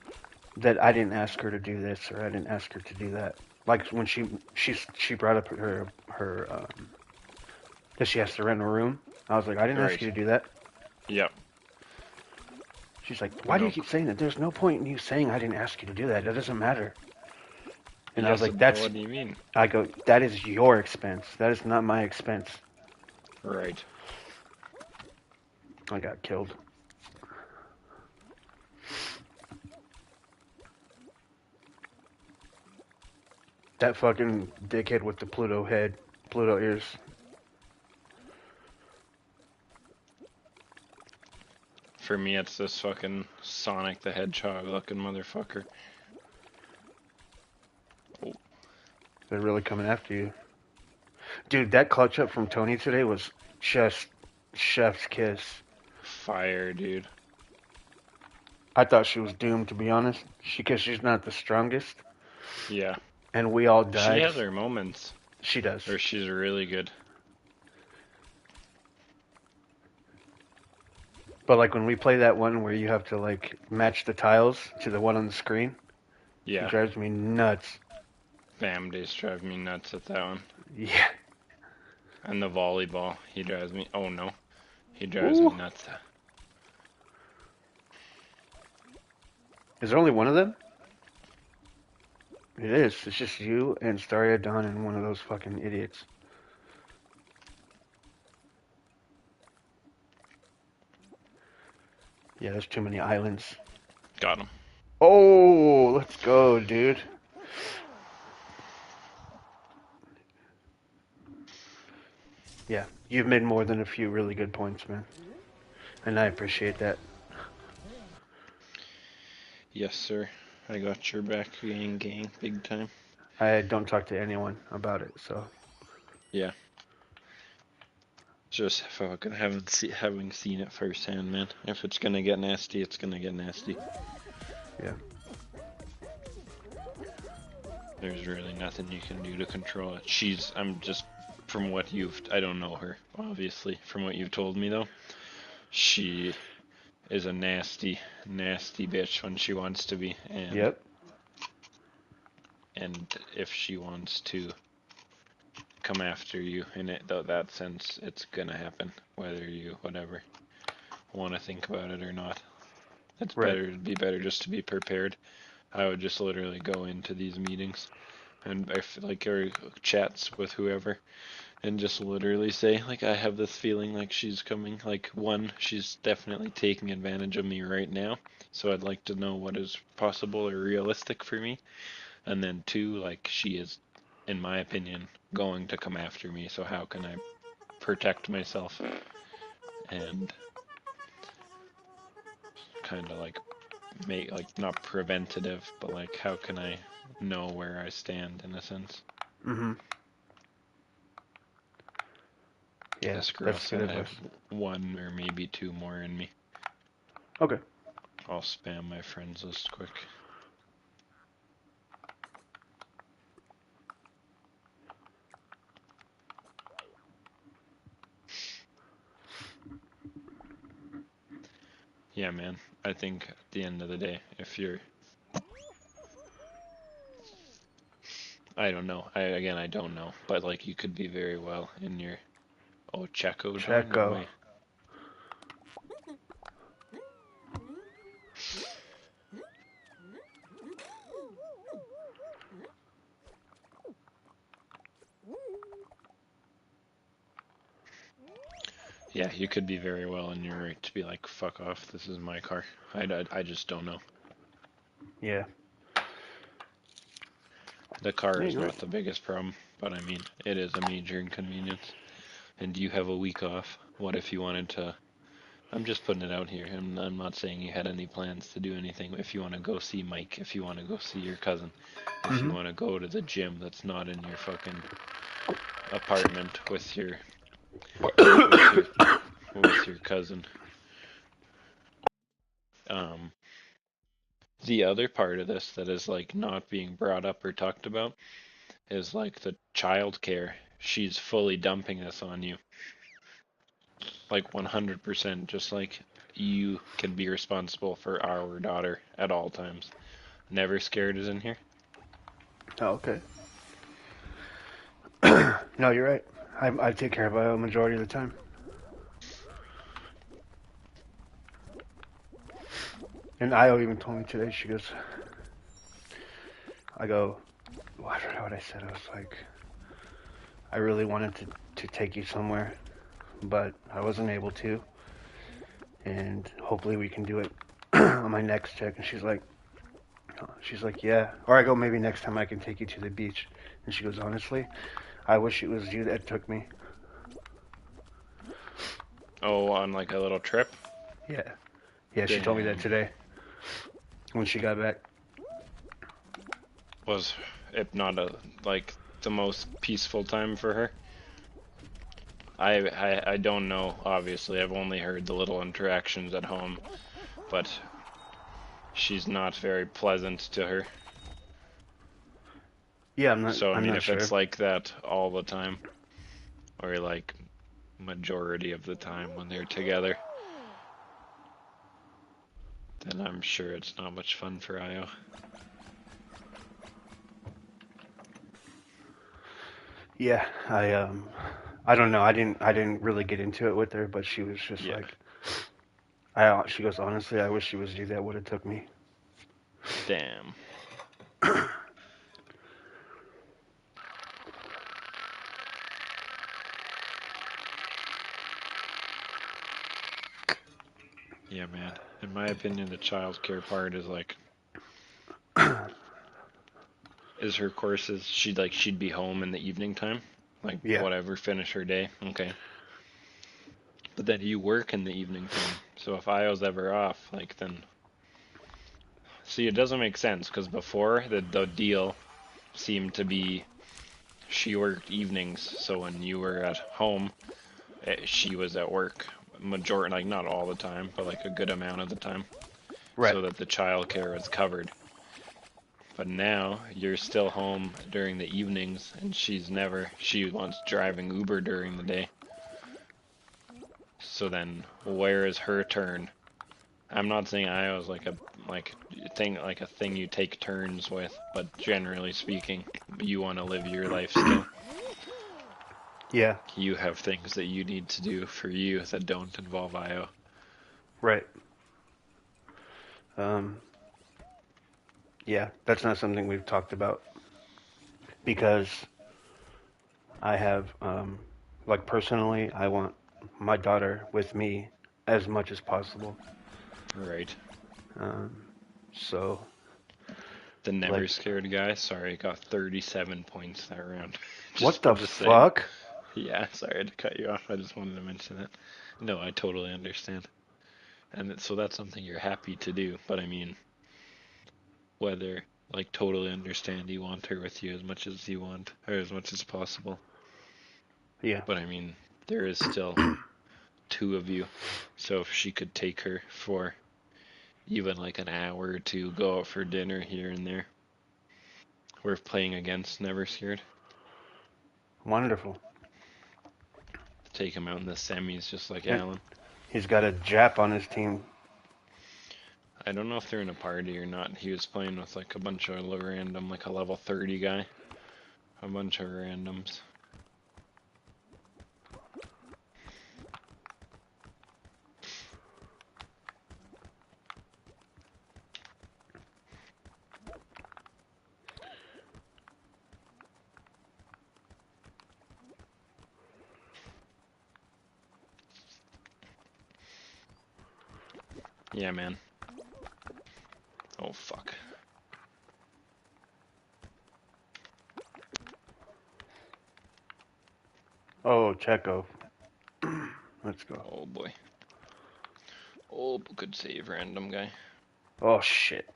That I didn't ask her to do this or I didn't ask her to do that. Like when she brought up her that she has to rent a room. I was like, I didn't ask Right. you to do that. Yep. She's like, why do No. you keep saying that? There's no point in you saying I didn't ask you to do that. That doesn't matter. And I was Yes, like, that's, what do you mean? I go, that is your expense. That is not my expense. Right. I got killed. That fucking dickhead with the Pluto ears. For me, it's this fucking Sonic the Hedgehog looking motherfucker. Oh. They're really coming after you. Dude, that clutch up from Tony today was just chef's kiss. Fire, dude. I thought she was doomed, to be honest. Because she's not the strongest. Yeah. And we all died. She has her moments. She does. Or she's really good. But like when we play that one where you have to like match the tiles to the one on the screen, Yeah. it drives me nuts. Bam days drive me nuts at that one. Yeah. And the volleyball, he drives me. Oh no, he drives me nuts. Is there only one of them? It is. It's just you and Staria Dawn and one of those fucking idiots. Yeah, there's too many islands. Got him. Oh, let's go, dude. Yeah, you've made more than a few really good points, man. And I appreciate that. Yes, sir. I got your back, gang, big time. I don't talk to anyone about it, so. Yeah. Just fucking having seen it firsthand, man. If it's gonna get nasty, it's gonna get nasty. Yeah. There's really nothing you can do to control it. From what I don't know her, obviously. From what you've told me, though, she is a nasty, nasty bitch when she wants to be. And, Yep. And if she wants to come after you in that sense, it's gonna happen, whether you, whatever, want to think about it or not. It's Right. better, it'd be better just to be prepared. I would just literally go into these meetings and or chats with whoever and just literally say, like, I have this feeling like she's coming. Like, one, she's definitely taking advantage of me right now, so I'd like to know what is possible or realistic for me. And then two, like, she is, in my opinion, going to come after me, so how can I protect myself and kind of like make, like, not preventative, but like, how can I know where I stand in a sense? Mm-hmm. Yeah, This girl that's good said I have advice. one or maybe two more in me. Okay. I'll spam my friends list quick. Yeah, man. I think at the end of the day, if you're, I don't know. I don't know. But like, you could be very well in your, oh, Checo joined? No Checo. way. Yeah, you could be very well in your right to be like, fuck off, this is my car. I just don't know. Yeah. The car Yeah, is you're not right. the biggest problem, but I mean, it is a major inconvenience. and you have a week off, what if you wanted to? I'm just putting it out here. I'm not saying you had any plans to do anything. If you want to go see Mike, if you want to go see your cousin, if you Hmm. want to go to the gym that's not in your fucking apartment with your with your cousin. Um, the other part of this that is like not being brought up or talked about is like the child care. She's fully dumping this on you. Like 100%, just like you can be responsible for our daughter at all times. Never Scared is in here. Oh, okay. No, you're right. I take care of her a majority of the time. And Io even told me today, she goes, I go, well, I don't know what I said. I was like, I really wanted to take you somewhere, but I wasn't able to. And hopefully we can do it on my next check. And she's like, yeah. Or I go, maybe next time I can take you to the beach. And she goes, honestly, I wish it was you that took me. Oh, on like a little trip? Yeah. Yeah, she told me that Damn. today when she got back. Was it not like the most peaceful time for her? I don't know, obviously. I've only heard the little interactions at home, but she's not very pleasant to her. Yeah, So, I I'm mean, not if sure. it's like that all the time, or like majority of the time when they're together, then I'm sure it's not much fun for Io. Yeah, I don't know. I didn't really get into it with her, but she was just Yeah, like, she goes, honestly, I wish it was you that would have took me. damn. Yeah, man. In my opinion, the childcare part is like, is her courses, she'd be home in the evening time? Like, Yeah, whatever, finish her day. Okay. But then you work in the evening time. So if Io's ever off, like, then. See, it doesn't make sense, because before, the deal seemed to be she worked evenings, so when you were at home, she was at work. Majority, like, not all the time, but like a good amount of the time. right. So that the childcare was covered. But now you're still home during the evenings, and she wants driving Uber during the day. So then, where is her turn? I'm not saying I was like a thing you take turns with, but generally speaking, you want to live your life still. Yeah, You have things that you need to do for you that don't involve IO. right. Um, yeah, that's not something we've talked about because I have, like personally, I want my daughter with me as much as possible. Right. Um, so, The never like, scared guy, sorry, got 37 points that round. what Just the wanted to say. fuck? Yeah, sorry to cut you off. I just wanted to mention that. No, I totally understand. And so that's something you're happy to do. But I mean, whether, like, totally understand you want her with you as much as you want, or as much as possible. Yeah, But I mean, there is still two of you. So if she could take her for even like an hour or two, go out for dinner here and there. We're playing against Never Scared. wonderful. Take him out in the semis just like And Alan. he's got a Jap on his team. I don't know if they're in a party or not. He was playing with like a bunch of random, like a level 30 guy. A bunch of randoms. Yeah, man. Oh, fuck. Oh, Checo. Let's go. Oh boy. Oh, good save, random guy. Oh shit.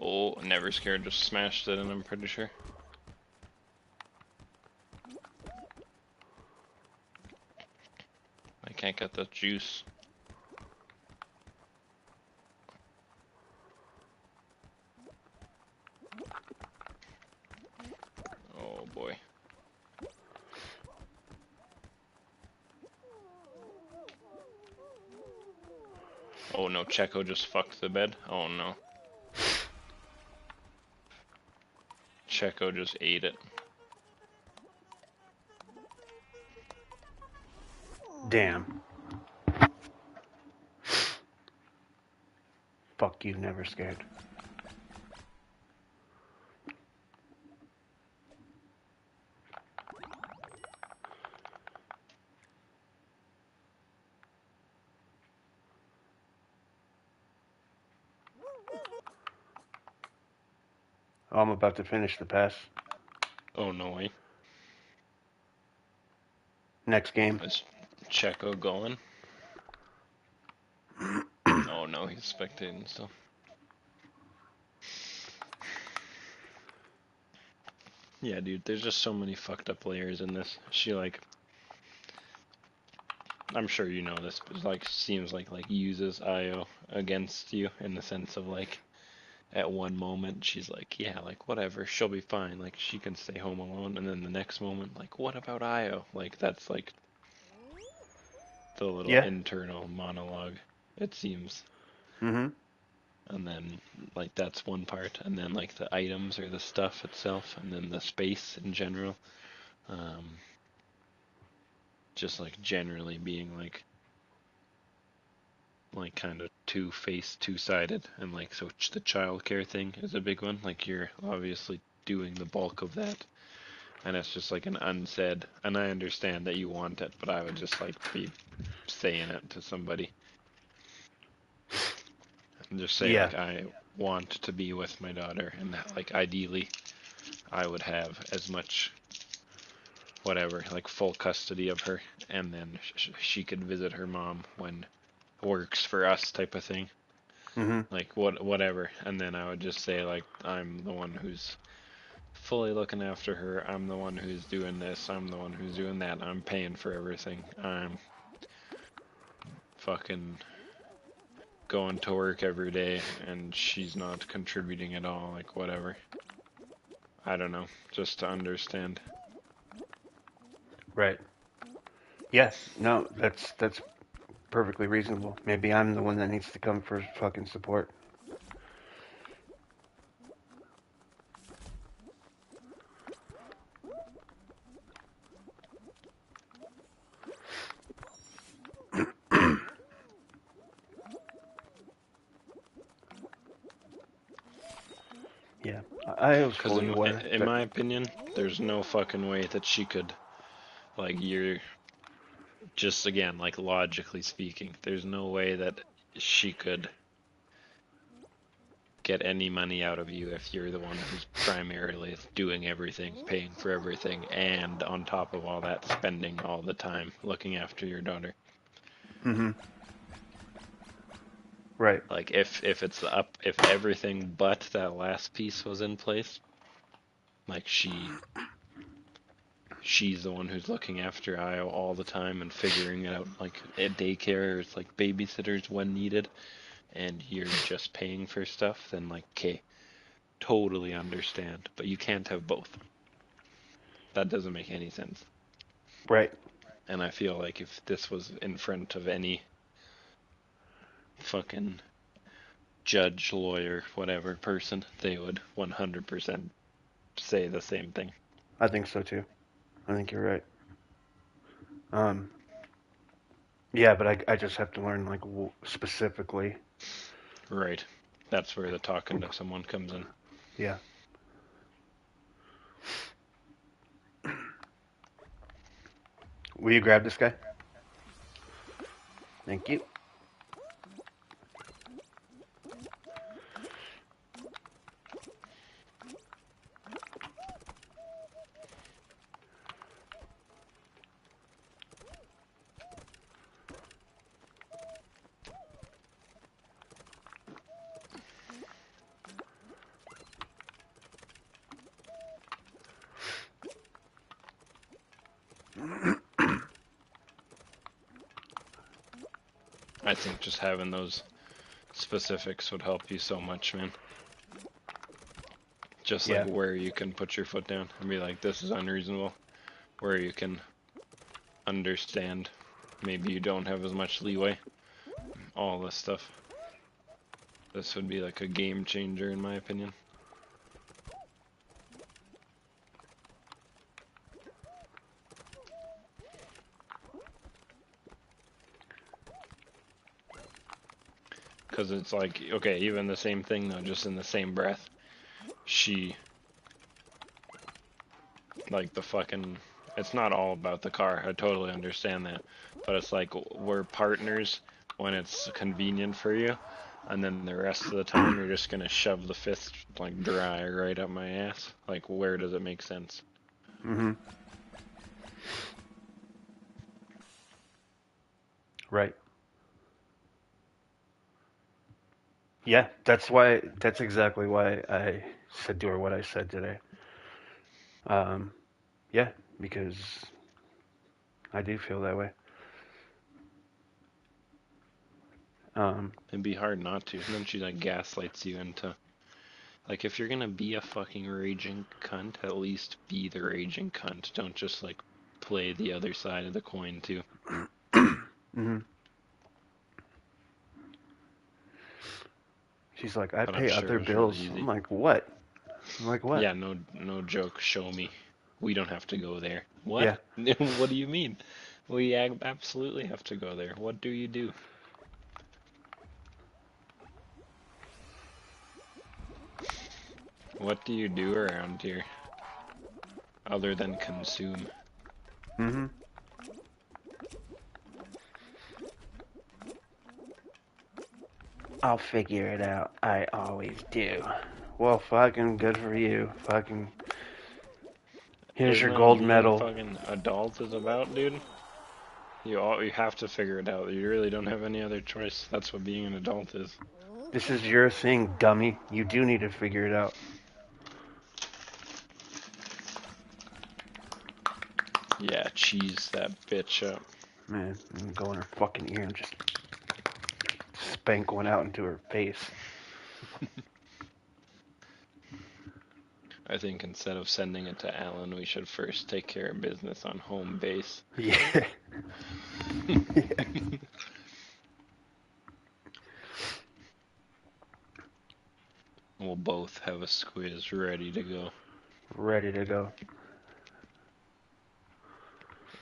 Oh, never scared, just smashed it, and I'm pretty sure. I can't get that juice. Oh boy. Oh no, Checo just fucked the bed. Oh no. Checo just ate it. Damn. Fuck you, never scared. Oh, I'm about to finish the pass. Oh no way. Next game. Is Checo going? Oh no, he's spectating still. Yeah, dude, there's just so many fucked up layers in this. She like, I'm sure you know this, but like seems like uses Io against you in the sense of like, at one moment she's like, yeah, like whatever, she'll be fine, like she can stay home alone, and then the next moment, like, what about Io? Like that's like the little Yeah. internal monologue, it seems. Mm-hmm. And then like that's one part, and then like the items or the stuff itself, and then the space in general. Just like generally being like kind of two-faced, two-sided, and like so the childcare thing is a big one. Like you're obviously doing the bulk of that, and it's just like an unsaid. And I understand that you want it, but I would just like be saying it to somebody and just say Yeah. like I want to be with my daughter, and that like ideally I would have as much whatever like full custody of her, and then she could visit her mom when works for us type of thing. Mm-hmm. Like whatever, and then I would just say like I'm the one who's fully looking after her, I'm the one who's doing this, I'm the one who's doing that, I'm paying for everything, I'm fucking going to work every day and she's not contributing at all, like whatever. I don't know, just to understand. Right. Yeah. No, that's perfectly reasonable. Maybe I'm the one that needs to come for fucking support. Yeah. I was Because fully aware in that. my opinion, there's no fucking way that she could, like, you're just again, like logically speaking, there's no way that she could get any money out of you if you're the one who's primarily doing everything, paying for everything, and on top of all that, spending all the time looking after your daughter. Mm-hmm. Right. Like if it's if everything but that last piece was in place, like she's the one who's looking after Io all the time and figuring it out, like at daycare, it's like babysitters when needed, and you're just paying for stuff, then like, okay, totally understand, but you can't have both. That doesn't make any sense. Right. And I feel like if this was in front of any fucking judge, lawyer, whatever person, they would 100% say the same thing. I think so too. I think you're right. Um. Yeah, but I just have to learn like specifically. Right. That's where the talking to someone comes in. Yeah. Will you grab this guy? Thank you. I think just having those specifics would help you so much, man. Just like Yeah. where you can put your foot down and be like, this is unreasonable. Where you can understand maybe you don't have as much leeway. All this stuff. This would be like a game changer in my opinion. Because it's like, okay, even the same thing though, just in the same breath. She, like the fucking, it's not all about the car, I totally understand that. But it's like, we're partners when it's convenient for you. And then the rest of the time you're just gonna shove the fist like dry right up my ass. Like, where does it make sense? Mm-hmm. Right. Yeah, that's exactly why I said to her what I said today. Yeah, because I do feel that way. It'd be hard not to. And then she like gaslights you into, like, if you're gonna be a fucking raging cunt, at least be the raging cunt. Don't just like play the other side of the coin too. hmm She's like, I But I'm pay sure other it was really bills. I'm easy. like, what? I'm like, what? Yeah, no joke. Show me. We don't have to go there. What? Yeah. What do you mean? We absolutely have to go there. What do you do? What do you do around here other than consume? Mm-hmm. I'll figure it out. I always do. Well, fucking good for you. Fucking here's Isn't your that what gold being a medal. fucking adult is about, dude? You have to figure it out. You really don't have any other choice. That's what being an adult is. This is your thing, dummy. You do need to figure it out. Yeah, cheese that bitch up. Man, I'm gonna go in her fucking ear and just spank one out into her face. I think instead of sending it to Alan, we should first take care of business on home base. Yeah. Yeah. We'll both have a squiz ready to go. Ready to go.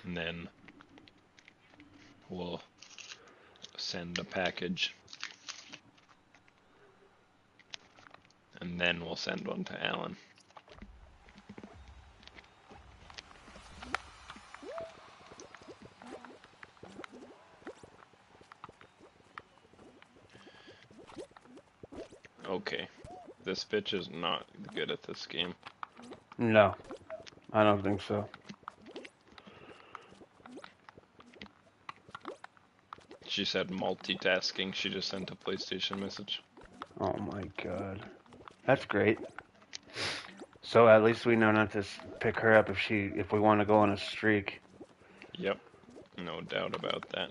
And then we'll send a package. And then we'll send one to Alan. Okay. This bitch is not good at this game. No, I don't think so. She said multitasking. She just sent a PlayStation message. Oh my god. That's great. So at least we know not to pick her up if we want to go on a streak. Yep. No doubt about that.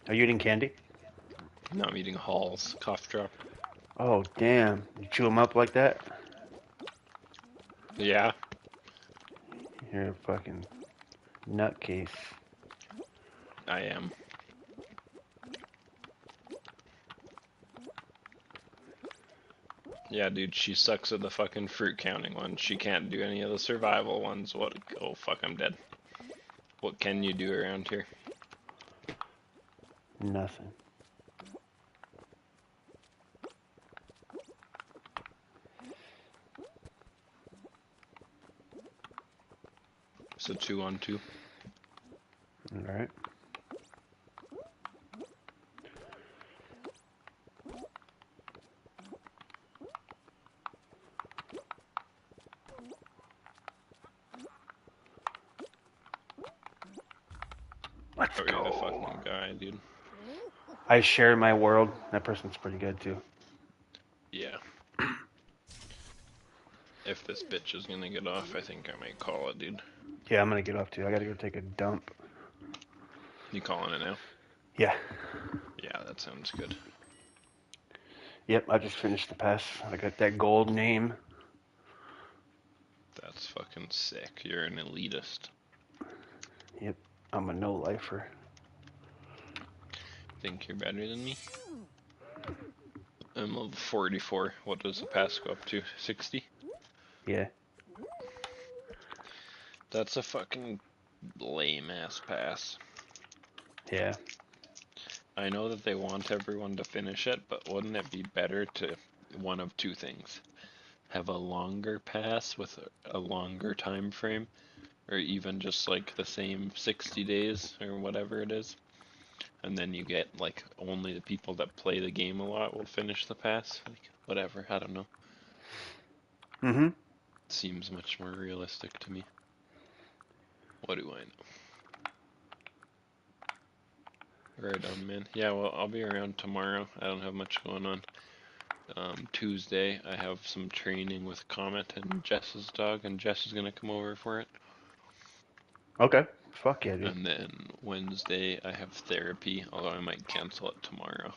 Are you eating candy? Now I'm eating Halls. Cough drop. Oh damn! You chew them up like that? Yeah. You're a fucking nutcase. I am. Yeah, dude, she sucks at the fucking fruit counting one. She can't do any of the survival ones. What? Oh, fuck, I'm dead. What can you do around here? Nothing. So 2-on-2. All right. Let's Oh, you're the go. fucking guy, dude. I share my world. That person's pretty good too. if this bitch is gonna get off, I think I might call it, dude. Yeah, I'm gonna get off too. I gotta go take a dump. You calling it now? Yeah. Yeah, that sounds good. Yep, I just finished the pass. I got that gold name. That's fucking sick. You're an elitist. Yep, I'm a no-lifer. Think you're better than me? I'm level 44. What does the pass go up to? 60? Yeah. That's a fucking lame ass pass. Yeah. I know that they want everyone to finish it, but wouldn't it be better to one of two things? Have a longer pass with a longer time frame, or even just like the same 60 days or whatever it is, and then you get like only the people that play the game a lot will finish the pass. Like whatever, I don't know. Mm-hmm. Seems much more realistic to me. What do I know? Right on, man. Yeah, well, I'll be around tomorrow. I don't have much going on. Tuesday, I have some training with Comet and Jess's dog, and Jess is gonna come over for it. Okay. Fuck yeah, dude. And then Wednesday, I have therapy, although I might cancel it tomorrow.